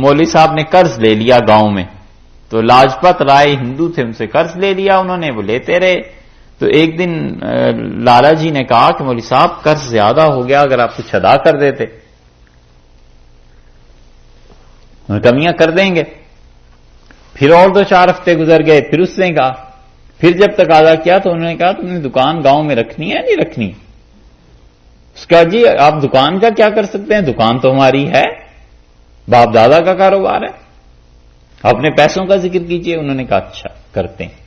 مولوی صاحب نے قرض لے لیا گاؤں میں، تو لاجپت رائے ہندو تھے، ان سے قرض لے لیا انہوں نے، وہ لیتے رہے۔ تو ایک دن لالا جی نے کہا کہ مولوی صاحب قرض زیادہ ہو گیا، اگر آپ کچھ ادا کر دیتے۔ کمیاں کر دیں گے۔ پھر اور 2-4 ہفتے گزر گئے، پھر اس نے کہا، پھر جب تک ادا کیا تو انہوں نے کہا تم نے دکان گاؤں میں رکھنی ہے نہیں رکھنی؟ اس کا جی آپ دکان کا کیا کر سکتے ہیں، دکان تو ہماری ہے، باپ دادا کا کاروبار ہے، اپنے پیسوں کا ذکر کیجئے۔ انہوں نے کہا اچھا کرتے ہیں۔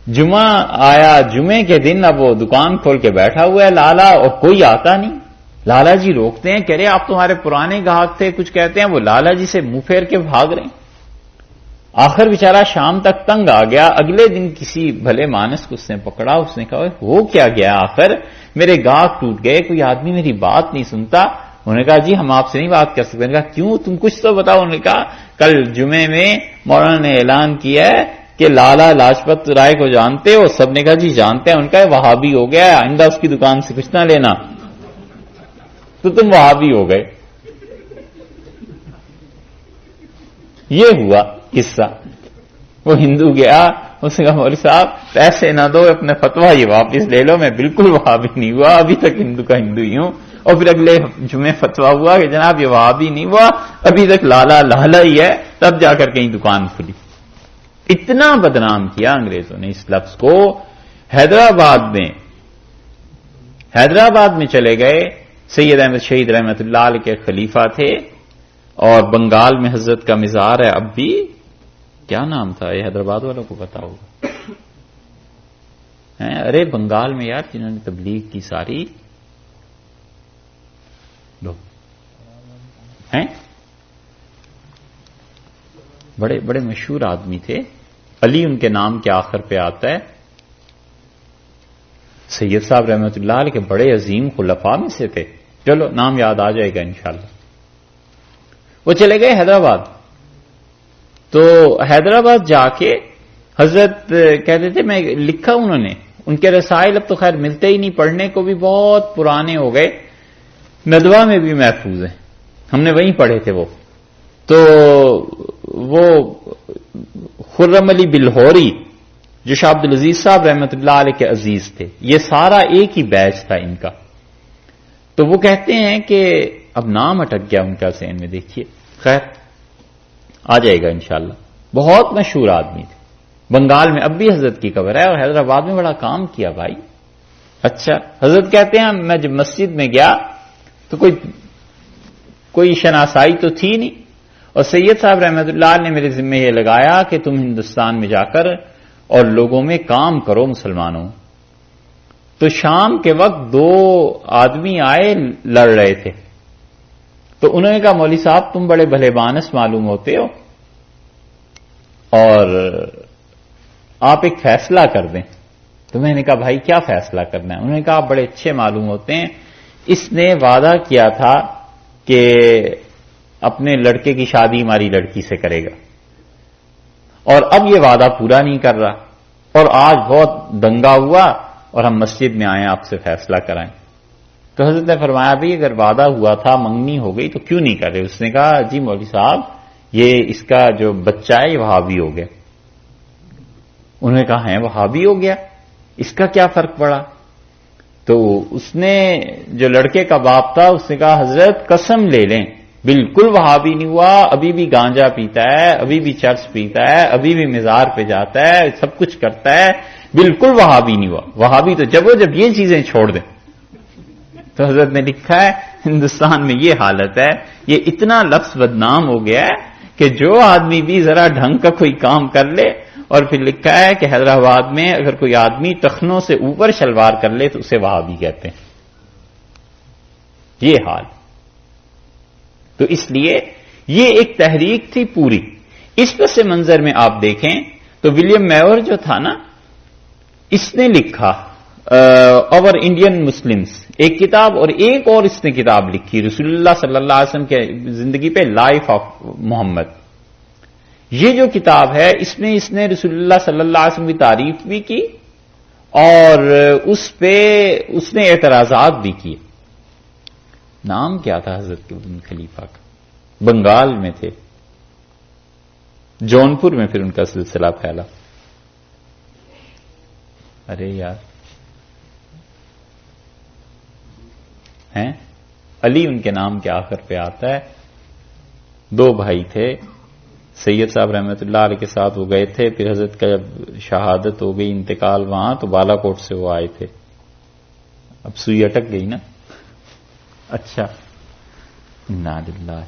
جمعہ آیا، جمعے کے دن اب وہ دکان کھول کے بیٹھا ہوا ہے لالا، اور کوئی آتا نہیں۔ لالا جی روکتے ہیں، کہہ رہے آپ تمہارے پرانے گاہک تھے، کچھ کہتے ہیں، وہ لالا جی سے منہ پھیر کے بھاگ رہے ہیں۔ آخر بیچارہ شام تک تنگ آ گیا، اگلے دن کسی بھلے مانس کو اس نے پکڑا، اس نے کہا ہو کیا گیا، آخر میرے گاہک ٹوٹ گئے، کوئی آدمی میری بات نہیں سنتا۔ انہوں نے کہا جی ہم آپ سے نہیں بات کر سکتے۔ انہوں نے کہا کیوں، تم کچھ تو بتاؤ۔ انہوں نے کہا کل جمعے میں مولانا نے اعلان کیا ہے کہ لالا لاجپت رائے کو جانتے ہو؟ سب نے کہا جی جانتے ہیں۔ ان کا وہابی ہو گیا ہے، آئندہ اس کی دکان سے کچھ نہ لینا، تو تم وہابی ہو گئے۔ یہ ہوا قصہ۔ وہ ہندو گیا، اس نے کہا مولوی صاحب پیسے نہ دو، اپنے فتویٰ یہ واپس لے لو، میں بالکل وہابی نہیں ہوا، ابھی تک ہندو کا ہندو ہی ہوں۔ اور پھر اگلے جمعے فتویٰ ہوا کہ جناب یہ وہابی نہیں ہوا، ابھی تک لالا لالا ہی ہے، تب جا کر کہیں دکان کھلی۔ اتنا بدنام کیا انگریزوں نے اس لفظ کو۔ حیدرآباد میں چلے گئے، سید احمد شہید رحمت اللہ علیہ کے خلیفہ تھے، اور بنگال میں حضرت کا مزار ہے اب بھی، کیا نام تھا یہ حیدرآباد والوں کو پتا ہوگا؟ ارے بنگال میں یار جنہوں نے تبلیغ کی ساری لوگ ہیں، بڑے بڑے مشہور آدمی تھے، علی ان کے نام کے آخر پہ آتا ہے، سید صاحب رحمۃ اللہ علیہ کے بڑے عظیم خلفاء میں سے تھے. چلو نام یاد آ جائے گا انشاءاللہ. وہ چلے گئے حیدرآباد. تو حیدرآباد جا کے حضرت کہتے تھے میں لکھا انہوں نے ان کے رسائل اب تو خیر ملتے ہی نہیں, پڑھنے کو بھی بہت پرانے ہو گئے, ندوہ میں بھی محفوظ ہیں, ہم نے وہیں پڑھے تھے. تو وہ خرم علی بلہوری جو شاہ عبد العزیز صاحب رحمۃ اللہ علیہ کے عزیز تھے, یہ سارا ایک ہی بیچ تھا ان کا. تو وہ کہتے ہیں کہ اب نام اٹک گیا ان کا ذہن میں, دیکھیے خیر آ جائے گا انشاءاللہ. بہت مشہور آدمی تھے, بنگال میں اب بھی حضرت کی قبر ہے, اور حیدرآباد میں بڑا کام کیا بھائی. اچھا حضرت کہتے ہیں میں جب مسجد میں گیا تو کوئی شناسائی تو تھی نہیں, اور سید صاحب رحمۃ اللہ نے میرے ذمہ یہ لگایا کہ تم ہندوستان میں جا کر اور لوگوں میں کام کرو مسلمانوں. تو شام کے وقت 2 آدمی آئے لڑ رہے تھے, تو انہوں نے کہا مولوی صاحب تم بڑے بھلے بانس معلوم ہوتے ہو اور آپ ایک فیصلہ کر دیں. تو میں نے کہا بھائی کیا فیصلہ کرنا ہے؟ انہوں نے کہا آپ بڑے اچھے معلوم ہوتے ہیں, اس نے وعدہ کیا تھا کہ اپنے لڑکے کی شادی ہماری لڑکی سے کرے گا, اور اب یہ وعدہ پورا نہیں کر رہا, اور آج بہت دنگا ہوا اور ہم مسجد میں آئے آپ سے فیصلہ کرائیں. تو حضرت نے فرمایا بھی اگر وعدہ ہوا تھا منگنی ہو گئی تو کیوں نہیں کر رہے؟ اس نے کہا جی مولوی صاحب یہ اس کا جو بچہ ہے یہ وہابی ہو گیا. انہوں نے کہا ہے وہابی ہو گیا, اس کا کیا فرق پڑا؟ تو اس نے جو لڑکے کا باپ تھا اس نے کہا حضرت قسم لے لیں بالکل وہابی نہیں ہوا, ابھی بھی گانجا پیتا ہے, ابھی بھی چرس پیتا ہے, ابھی بھی مزار پہ جاتا ہے, سب کچھ کرتا ہے, بالکل وہابی نہیں ہوا. وہابی تو جب یہ چیزیں چھوڑ دیں. تو حضرت نے لکھا ہے ہندوستان میں یہ حالت ہے, یہ اتنا لفظ بدنام ہو گیا ہے کہ جو آدمی بھی ذرا ڈھنگ کا کوئی کام کر لے, اور پھر لکھا ہے کہ حیدرآباد میں اگر کوئی آدمی ٹخنوں سے اوپر شلوار کر لے تو اسے وہابی کہتے ہیں. یہ حال. تو اس لیے یہ ایک تحریک تھی پوری. اس پس منظر میں آپ دیکھیں تو ولیم میور جو تھا نا, اس نے لکھا اوور انڈین مسلمز ایک کتاب, اور ایک اور اس نے کتاب لکھی رسول اللہ صلی اللہ علیہ وسلم کے زندگی پہ, لائف آف محمد. یہ جو کتاب ہے اس میں اس نے رسول اللہ صلی اللہ علیہ وسلم کی تعریف بھی کی اور اس پہ اس نے اعتراضات بھی کیے. نام کیا تھا حضرت کے خلیفہ کا؟ بنگال میں تھے, جونپور میں پھر ان کا سلسلہ پھیلا. ارے یار ہیں علی ان کے نام کے آخر پہ آتا ہے. 2 بھائی تھے, سید صاحب رحمۃ اللہ علیہ کے ساتھ وہ گئے تھے, پھر حضرت کا جب شہادت ہو گئی انتقال وہاں تو بالا کوٹ سے وہ آئے تھے. اب سوئی اٹک گئی نا. اچھا انا للہ,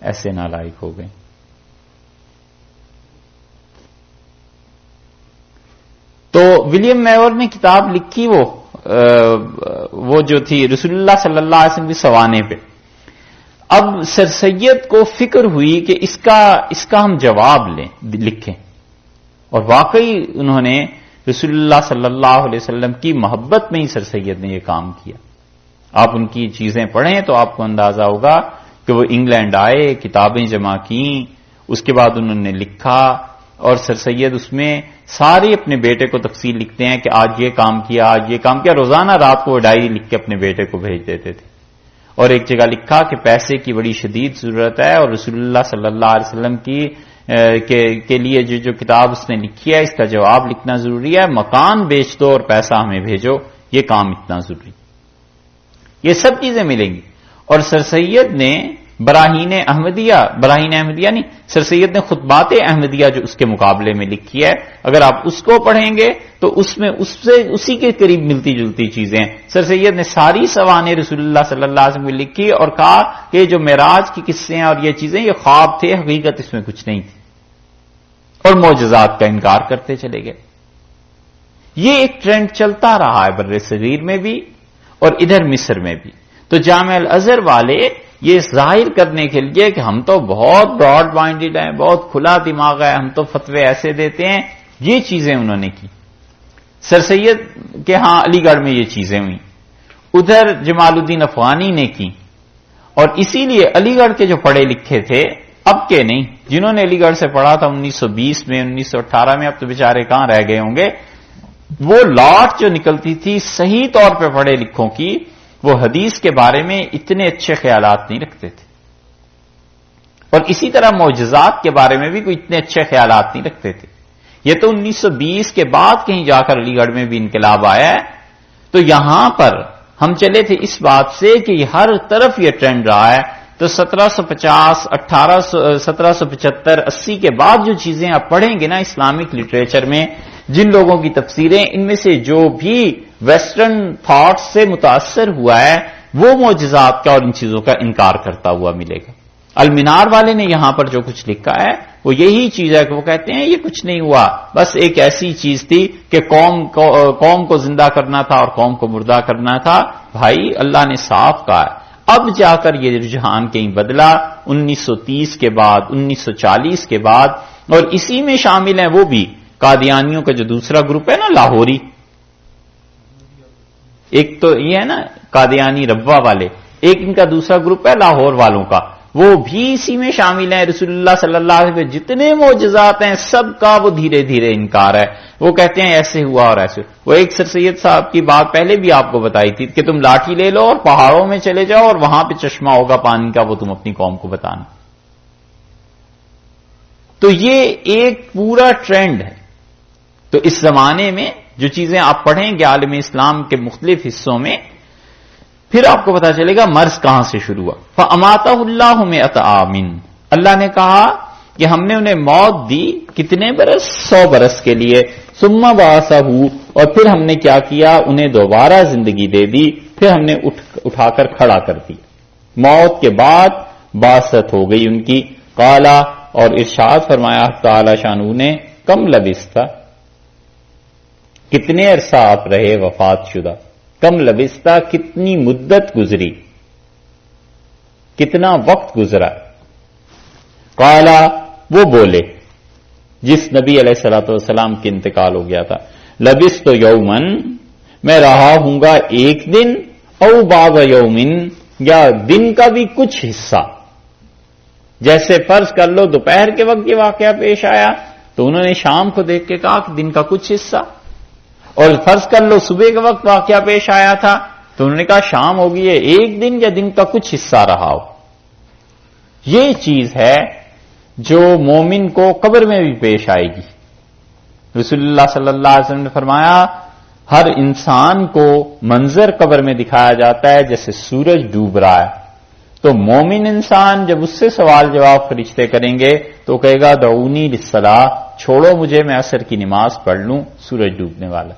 ایسے نالائق ہو گئے. تو ولیم میور نے کتاب لکھی وہ جو تھی رسول اللہ صلی اللہ علیہ وسلم کی سوانے پہ. اب سر سید کو فکر ہوئی کہ اس کا ہم جواب لکھیں, اور واقعی انہوں نے رسول اللہ صلی اللہ علیہ وسلم کی محبت میں ہی سر سید نے یہ کام کیا. آپ ان کی چیزیں پڑھیں تو آپ کو اندازہ ہوگا کہ وہ انگلینڈ آئے, کتابیں جمع کیں, اس کے بعد انہوں نے لکھا, اور سر سید اس میں سارے اپنے بیٹے کو تفصیل لکھتے ہیں کہ آج یہ کام کیا, آج یہ کام کیا. روزانہ رات کو وہ ڈائری لکھ کے اپنے بیٹے کو بھیج دیتے تھے. اور ایک جگہ لکھا کہ پیسے کی بڑی شدید ضرورت ہے, اور رسول اللہ صلی اللہ علیہ وسلم کے لیے جو کتاب اس نے لکھی ہے اس کا جواب لکھنا ضروری ہے. مکان بیچ دو اور پیسہ ہمیں بھیجو, یہ کام اتنا ضروری. یہ سب چیزیں ملیں گی. اور سر سید نے براہین احمدیہ نہیں, سر سید نے خطبات احمدیہ جو اس کے مقابلے میں لکھی ہے, اگر آپ اس کو پڑھیں گے تو اس میں اسی کے قریب ملتی جلتی چیزیں. سر سید نے ساری سوانح رسول اللہ صلی اللہ علیہ وسلم لکھی اور کہا کہ جو معراج کی قصے ہیں اور یہ چیزیں یہ خواب تھے, حقیقت اس میں کچھ نہیں تھی, اور معجزات کا انکار کرتے چلے گئے. یہ ایک ٹرینڈ چلتا رہا ہے بر صغیر میں بھی اور ادھر مصر میں بھی. تو جامعہ الازہر والے یہ ظاہر کرنے کے لیے کہ ہم تو بہت براڈ مائنڈڈ ہیں, بہت کھلا دماغ ہے, ہم تو فتوے ایسے دیتے ہیں, یہ چیزیں انہوں نے کی. سر سید کے ہاں علی گڑھ میں یہ چیزیں ہوئیں، ادھر جمال الدین افغانی نے کی، اور اسی لیے علی گڑھ کے جو پڑھے لکھے تھے، اب کے نہیں، جنہوں نے علی گڑھ سے پڑھا تھا 1920 میں 1918 میں، اب تو بیچارے کہاں رہ گئے ہوں گے، وہ لاٹ جو نکلتی تھی صحیح طور پہ پڑھے لکھوں کی، وہ حدیث کے بارے میں اتنے اچھے خیالات نہیں رکھتے تھے، اور اسی طرح معجزات کے بارے میں بھی کوئی اتنے اچھے خیالات نہیں رکھتے تھے۔ یہ تو 1920 کے بعد کہیں جا کر علی گڑھ میں بھی انقلاب آیا ہے، تو یہاں پر ہم چلے تھے اس بات سے کہ ہر طرف یہ ٹرینڈ رہا ہے، تو 1750 1775 80 کے بعد جو چیزیں آپ پڑھیں گے نا اسلامک لٹریچر میں، جن لوگوں کی تفسیریں، ان میں سے جو بھی ویسٹرن تھاٹس سے متاثر ہوا ہے، وہ معجزات کا اور ان چیزوں کا انکار کرتا ہوا ملے گا۔ المنار والے نے یہاں پر جو کچھ لکھا ہے وہ یہی چیز ہے کہ وہ کہتے ہیں یہ کچھ نہیں ہوا، بس ایک ایسی چیز تھی کہ قوم کو زندہ کرنا تھا اور قوم کو مردہ کرنا تھا۔ بھائی اللہ نے صاف کہا ہے، اب جا کر یہ رجحان کہیں بدلا 1930 کے بعد، 1940 کے بعد، اور اسی میں شامل ہیں وہ بھی قادیانیوں کا جو دوسرا گروپ ہے نا لاہوری، ایک تو یہ ہے نا قادیانی ربوہ والے، ایک ان کا دوسرا گروپ ہے لاہور والوں کا، وہ بھی اسی میں شامل ہیں۔ رسول اللہ صلی اللہ علیہ وسلم جتنے معجزات ہیں سب کا وہ دھیرے دھیرے انکار ہے، وہ کہتے ہیں ایسے ہوا اور ایسے ہوا۔ وہ ایک سر سید صاحب کی بات پہلے بھی آپ کو بتائی تھی کہ تم لاٹھی لے لو اور پہاڑوں میں چلے جاؤ اور وہاں پہ چشمہ ہوگا پانی کا، وہ تم اپنی قوم کو بتانا۔ تو یہ ایک پورا ٹرینڈ ہے۔ تو اس زمانے میں جو چیزیں آپ پڑھیں گے عالم اسلام کے مختلف حصوں میں، پھر آپ کو پتا چلے گا مرض کہاں سے شروع ہوا۔ فَأَمَاتَهُ اللَّهُ مِئَةَ عَامٍ، اللہ نے کہا کہ ہم نے انہیں موت دی کتنے برس؟ 100 برس کے لیے۔ ثُمَّ بَعَثَهُ، اور پھر ہم نے کیا کیا؟ انہیں دوبارہ زندگی دے دی، پھر ہم نے اٹھا کر کھڑا کر دی۔ موت کے بعد بعثت ہو گئی ان کی۔ قالا، اور ارشاد فرمایا تعالی شانہ نے، کم لبثت، کتنے عرصہ آپ رہے وفات شدہ؟ کم لبستہ، کتنی مدت گزری، کتنا وقت گزرا؟ قالا، وہ بولے جس نبی علیہ الصلوۃ والسلام کے انتقال ہو گیا تھا، لبثت یومن، میں رہا ہوں گا ایک دن، او بعض یومن، یا دن کا بھی کچھ حصہ۔ جیسے فرض کر لو دوپہر کے وقت یہ واقعہ پیش آیا تو انہوں نے شام کو دیکھ کے کہا کہ دن کا کچھ حصہ، اور فرض کر لو صبح کے وقت واقعہ پیش آیا تھا تو انہوں نے کہا شام ہوگی ہے، ایک دن یا دن کا کچھ حصہ رہا ہو۔ یہ چیز ہے جو مومن کو قبر میں بھی پیش آئے گی۔ رسول اللہ صلی اللہ علیہ وسلم نے فرمایا ہر انسان کو منظر قبر میں دکھایا جاتا ہے جیسے سورج ڈوب رہا ہے، تو مومن انسان جب اس سے سوال جواب فرشتے کریں گے تو کہے گا دعونی للصلاۃ، چھوڑو مجھے میں عصر کی نماز پڑھ لوں، سورج ڈوبنے والا۔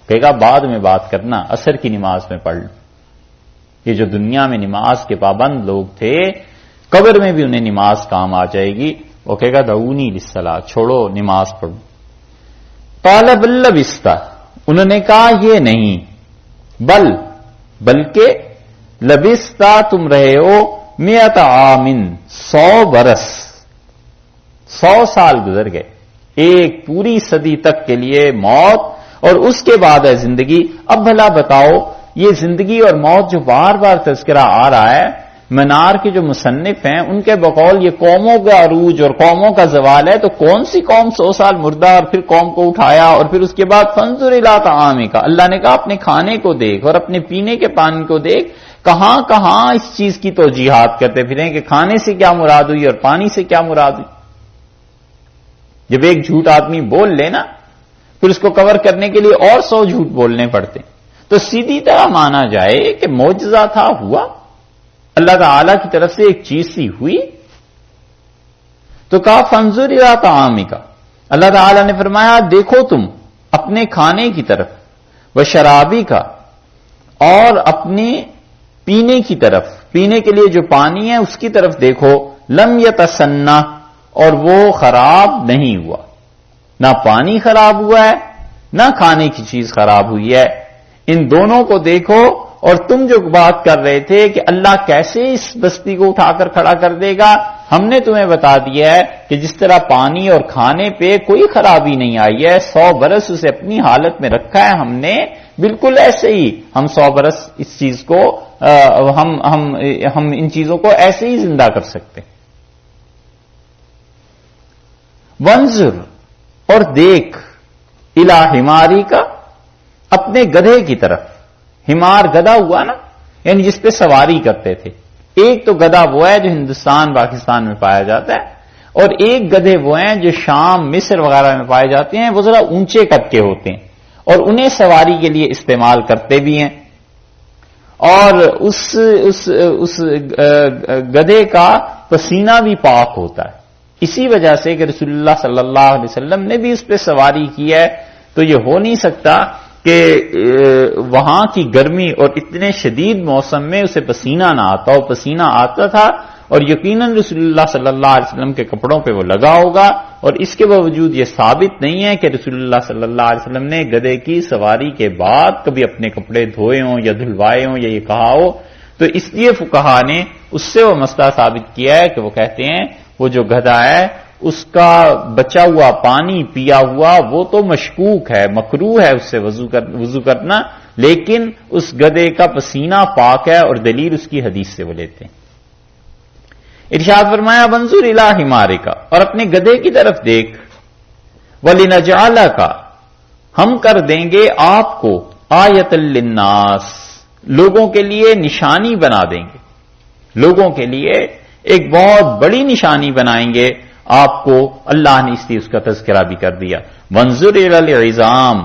کہے گا بعد میں بات کرنا، عصر کی نماز میں پڑھ لوں۔ یہ جو دنیا میں نماز کے پابند لوگ تھے، قبر میں بھی انہیں نماز کام آ جائے گی، وہ کہے گا دعونی للصلاۃ، چھوڑو نماز پڑھوں۔ قال بل لبثت، انہوں نے کہا یہ نہیں، بلکہ لبثت، تم رہے ہو 100 عام، 100 برس، 100 سال گزر گئے، ایک پوری صدی تک کے لیے موت، اور اس کے بعد ہے زندگی۔ اب بھلا بتاؤ یہ زندگی اور موت جو بار بار تذکرہ آ رہا ہے، منار کے جو مصنف ہیں ان کے بقول یہ قوموں کا عروج اور قوموں کا زوال ہے، تو کون سی قوم 100 سال مردہ اور پھر قوم کو اٹھایا، اور پھر اس کے بعد فانظر الی طعامک، اللہ نے کہا اپنے کھانے کو دیکھ اور اپنے پینے کے پانی کو دیکھ۔ کہاں کہاں اس چیز کی توجیحات کرتے پھریں کہ کھانے سے کیا مراد ہوئی اور پانی سے کیا مراد ہوئی۔ جب ایک جھوٹ آدمی بول لے نا، پھر اس کو کور کرنے کے لیے اور 100 جھوٹ بولنے پڑتے، تو سیدھی طرح مانا جائے کہ معجزہ تھا، ہوا اللہ تعالی کی طرف سے ایک چیز سی ہوئی۔ تو کہا فانظر الی طعامک، اللہ تعالی نے فرمایا دیکھو تم اپنے کھانے کی طرف، وشرابی کا، اور اپنے پینے کی طرف، پینے کے لیے جو پانی ہے اس کی طرف دیکھو، لم یتسنہ، اور وہ خراب نہیں ہوا، نہ پانی خراب ہوا ہے نہ کھانے کی چیز خراب ہوئی ہے، ان دونوں کو دیکھو۔ اور تم جو بات کر رہے تھے کہ اللہ کیسے اس بستی کو اٹھا کر کھڑا کر دے گا، ہم نے تمہیں بتا دیا ہے کہ جس طرح پانی اور کھانے پہ کوئی خرابی نہیں آئی ہے، 100 برس اسے اپنی حالت میں رکھا ہے ہم نے، بالکل ایسے ہی ہم 100 برس اس چیز کو ہم ان چیزوں کو ایسے ہی زندہ کر سکتے ہیں۔ وانظر، اور دیکھ، الی حماری کا، اپنے گدھے کی طرف۔ حمار گدھا ہوا نا، یعنی جس پہ سواری کرتے تھے۔ ایک تو گدھا وہ ہے جو ہندوستان پاکستان میں پایا جاتا ہے، اور ایک گدھے وہ ہیں جو شام مصر وغیرہ میں پائے جاتے ہیں، وہ ذرا اونچے قد کے ہوتے ہیں اور انہیں سواری کے لیے استعمال کرتے بھی ہیں۔ اور اس گدھے کا پسینہ بھی پاک ہوتا ہے، اسی وجہ سے کہ رسول اللہ صلی اللہ علیہ وسلم نے بھی اس پہ سواری کی ہے، تو یہ ہو نہیں سکتا کہ وہاں کی گرمی اور اتنے شدید موسم میں اسے پسینہ نہ آتا ہو۔ پسینہ آتا تھا، اور یقیناً رسول اللہ صلی اللہ علیہ وسلم کے کپڑوں پہ وہ لگا ہوگا، اور اس کے باوجود یہ ثابت نہیں ہے کہ رسول اللہ صلی اللہ علیہ وسلم نے گدھے کی سواری کے بعد کبھی اپنے کپڑے دھوئے ہوں یا دھلوائے ہوں یا یہ کہا ہو۔ تو اس لیے فقہا نے اس سے وہ مسئلہ ثابت کیا ہے کہ وہ کہتے ہیں وہ جو گدھا ہے اس کا بچا ہوا پانی پیا ہوا وہ تو مشکوک ہے، مکروہ ہے اس سے وضو کرنا، لیکن اس گدھے کا پسینہ پاک ہے، اور دلیل اس کی حدیث سے وہ لیتے ہیں۔ ارشاد فرمایا وانظر الی حمارک، اور اپنے گدھے کی طرف دیکھ، ولنجعلک، ہم کر دیں گے آپ کو آیۃ للناس، لوگوں کے لیے نشانی بنا دیں گے، لوگوں کے لیے ایک بہت بڑی نشانی بنائیں گے آپ کو۔ اللہ نے اس لیے اس کا تذکرہ بھی کر دیا۔ وانظر الی العظام،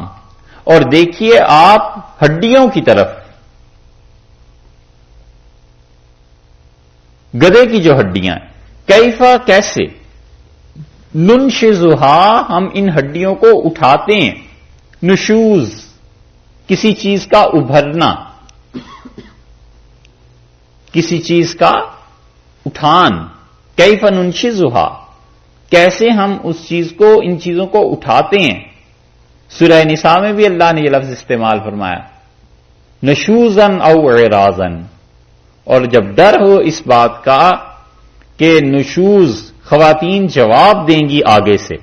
اور دیکھیے آپ ہڈیوں کی طرف، گدھے کی جو ہڈیاں ہیں، کیفا، کیسے، ننشزھا، ہم ان ہڈیوں کو اٹھاتے ہیں، نشوز، کسی چیز کا ابھرنا، کسی چیز کا اٹھان، کیف ننشزھا، کیسے ہم اس چیز کو، ان چیزوں کو اٹھاتے ہیں۔ سورہ نساء میں بھی اللہ نے یہ لفظ استعمال فرمایا، نشوزن او اعراضن، اور جب ڈر ہو اس بات کا کہ نشوز، خواتین جواب دیں گی آگے سے،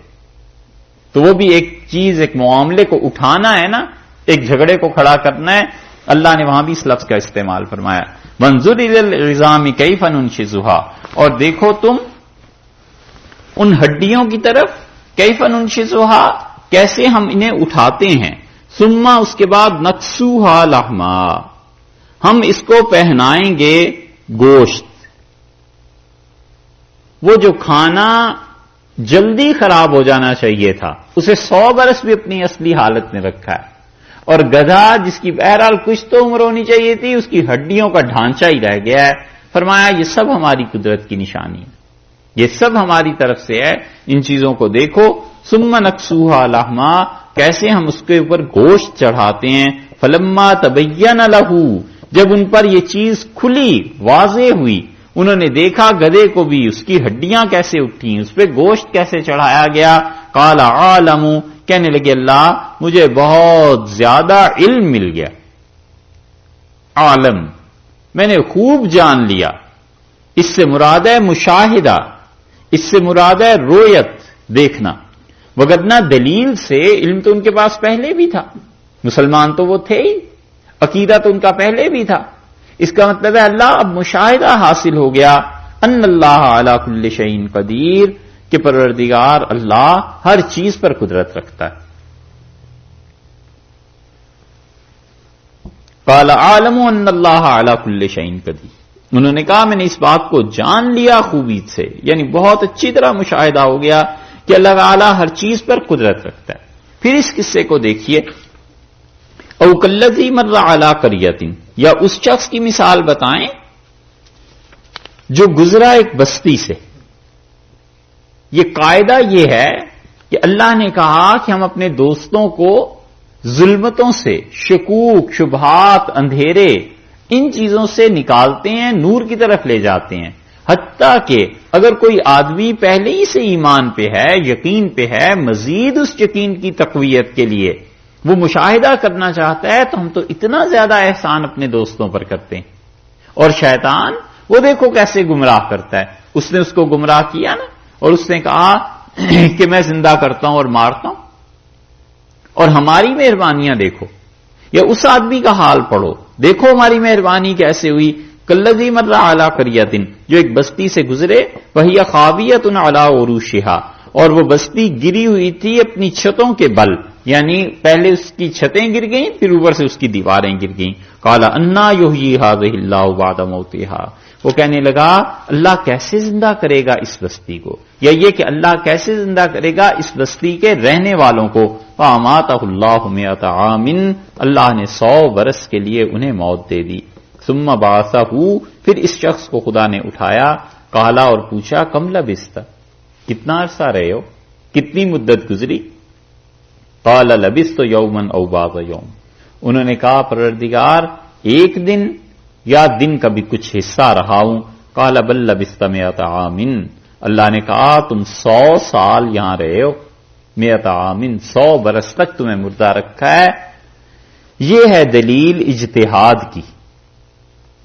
تو وہ بھی ایک چیز، ایک معاملے کو اٹھانا ہے نا، ایک جھگڑے کو کھڑا کرنا ہے، اللہ نے وہاں بھی اس لفظ کا استعمال فرمایا۔ وانظر الی العظام کیف ننشزھا، اور دیکھو تم ان ہڈیوں کی طرف، کیف ننشزھا، کیسے ہم انہیں اٹھاتے ہیں، ثم، اس کے بعد نکسوھا لحما، ہم اس کو پہنائیں گے گوشت۔ وہ جو کھانا جلدی خراب ہو جانا چاہیے تھا اسے 100 برس بھی اپنی اصلی حالت میں رکھا ہے، اور گدھا جس کی بہرحال کچھ تو عمر ہونی چاہیے تھی، اس کی ہڈیوں کا ڈھانچہ ہی رہ گیا ہے۔ فرمایا یہ سب ہماری قدرت کی نشانی ہے، یہ سب ہماری طرف سے ہے، ان چیزوں کو دیکھو۔ ثم نکسوھا لحما، کیسے ہم اس کے اوپر گوشت چڑھاتے ہیں۔ فلما تبین لہ، جب ان پر یہ چیز کھلی، واضح ہوئی، انہوں نے دیکھا گدھے کو بھی اس کی ہڈیاں کیسے اٹھی، اس پہ گوشت کیسے چڑھایا گیا، قال عالم، کہنے لگے اللہ مجھے بہت زیادہ علم مل گیا، عالم، میں نے خوب جان لیا۔ اس سے مراد ہے مشاہدہ، اس سے مراد ہے رویت، دیکھنا، وگرنہ دلیل سے علم تو ان کے پاس پہلے بھی تھا، مسلمان تو وہ تھے ہی، عقیدہ تو ان کا پہلے بھی تھا۔ اس کا مطلب ہے اللہ اب مشاہدہ حاصل ہو گیا، ان اللہ علی کل شیء قدیر، کہ پروردگار اللہ ہر چیز پر قدرت رکھتا ہے۔ قال عالم ان اللہ علی کل شیء قدیر، انہوں نے کہا میں نے اس بات کو جان لیا خوبی سے، یعنی بہت اچھی طرح مشاہدہ ہو گیا کہ اللہ تعالی ہر چیز پر قدرت رکھتا ہے۔ پھر اس قصے کو دیکھیے، او کلذی مر علی قریۃ، یا اس شخص کی مثال بتائیں جو گزرا ایک بستی سے۔ یہ قاعدہ یہ ہے کہ اللہ نے کہا کہ ہم اپنے دوستوں کو ظلمتوں سے، شکوک، شبہات، اندھیرے، ان چیزوں سے نکالتے ہیں، نور کی طرف لے جاتے ہیں۔ حتیٰ کہ اگر کوئی آدمی پہلے ہی سے ایمان پہ ہے، یقین پہ ہے، مزید اس یقین کی تقویت کے لیے وہ مشاہدہ کرنا چاہتا ہے، تو ہم تو اتنا زیادہ احسان اپنے دوستوں پر کرتے ہیں۔ اور شیطان وہ دیکھو کیسے گمراہ کرتا ہے، اس نے اس کو گمراہ کیا نا، اور اس نے کہا کہ میں زندہ کرتا ہوں اور مارتا ہوں. اور ہماری مہربانیاں دیکھو، یا اس آدمی کا حال پڑھو، دیکھو ہماری مہربانی کیسے ہوئی. کلذی مر علی قریۃ، جو ایک بستی سے گزرے، وہی خاویۃ علی عروشہا، اور وہ بستی گری ہوئی تھی اپنی چھتوں کے بل، یعنی پہلے اس کی چھتیں گر گئیں، پھر اوپر سے اس کی دیواریں گر گئیں. قال انا یحیی ہذہ اللہ بعد موتہا، وہ کہنے لگا اللہ کیسے زندہ کرے گا اس بستی کو، یا یہ کہ اللہ کیسے زندہ کرے گا اس بستی کے رہنے والوں کو. فاماتہ اللہ مئۃ عام، اللہ نے 100 برس کے لیے انہیں موت دے دی. ثم بعثہ، پھر اس شخص کو خدا نے اٹھایا. قالا، اور پوچھا کم لبثت، کتنا عرصہ رہے ہو، کتنی مدت گزری. قال لبثت یوما او بعض یوم، انہوں نے کہا پروردگار ایک دن یا دن کا بھی کچھ حصہ رہا ہوں. قال بل لبثت مئۃ عام، اللہ نے کہا تم 100 سال یہاں رہے ہو. مئۃ عام، 100 برس تک تمہیں مردہ رکھا ہے. یہ ہے دلیل اجتہاد کی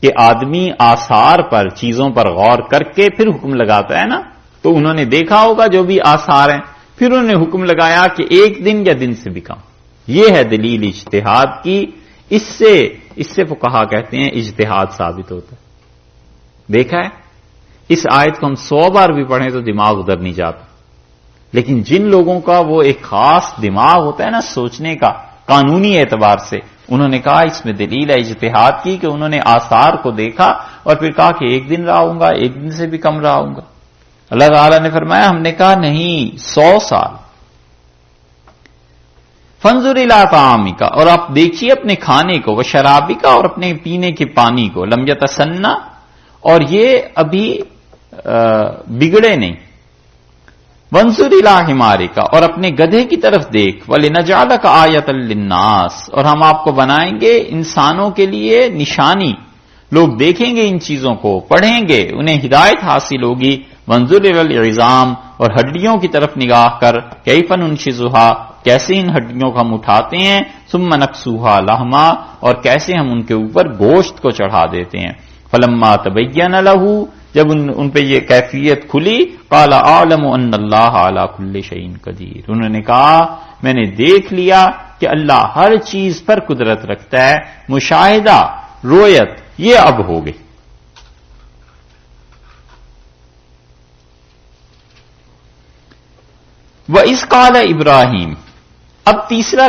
کہ آدمی آثار پر، چیزوں پر غور کر کے پھر حکم لگاتا ہے نا. تو انہوں نے دیکھا ہوگا جو بھی آثار ہیں، پھر انہوں نے حکم لگایا کہ ایک دن یا دن سے بھی کم. یہ ہے دلیل اجتہاد کی. اس سے فقہا کہتے ہیں اجتہاد ثابت ہوتا ہے. دیکھا ہے اس آیت کو ہم 100 بار بھی پڑھیں تو دماغ ادھر نہیں جاتا، لیکن جن لوگوں کا وہ ایک خاص دماغ ہوتا ہے نا سوچنے کا قانونی اعتبار سے، انہوں نے کہا اس میں دلیل ہے اجتہاد کی کہ انہوں نے آثار کو دیکھا اور پھر کہا کہ ایک دن رہوں گا، ایک دن سے بھی کم رہوں گا. اللہ تعالیٰ نے فرمایا، ہم نے کہا نہیں 100 سال. فانظر الی طعامک، اور آپ دیکھیے اپنے کھانے کو، و شرابک، اور اپنے پینے کے پانی کو، لم یتسنہ، اور یہ ابھی بگڑے نہیں. وانظر الی حمارک، اور اپنے گدھے کی طرف دیکھ، ولنجعلک آیۃ للناس، اور ہم آپ کو بنائیں گے انسانوں کے لیے نشانی. لوگ دیکھیں گے ان چیزوں کو، پڑھیں گے، انہیں ہدایت حاصل ہوگی. وانظر الی العظام، اور ہڈیوں کی طرف نگاہ کر، کیف ننشزھا، کیسے ان ہڈیوں کو ہم اٹھاتے ہیں، ثم نکسوھا لحما، اور کیسے ہم ان کے اوپر گوشت کو چڑھا دیتے ہیں. فلما تبین لہ، جب ان پہ یہ کیفیت کھلی، قال اعلم ان اللہ علی کل شیء قدیر، انہوں نے کہا میں نے دیکھ لیا کہ اللہ ہر چیز پر قدرت رکھتا ہے. مشاہدہ، رویت، یہ اب ہو گئی. وَإِذْ قَالَ ابراہیم، اب تیسرا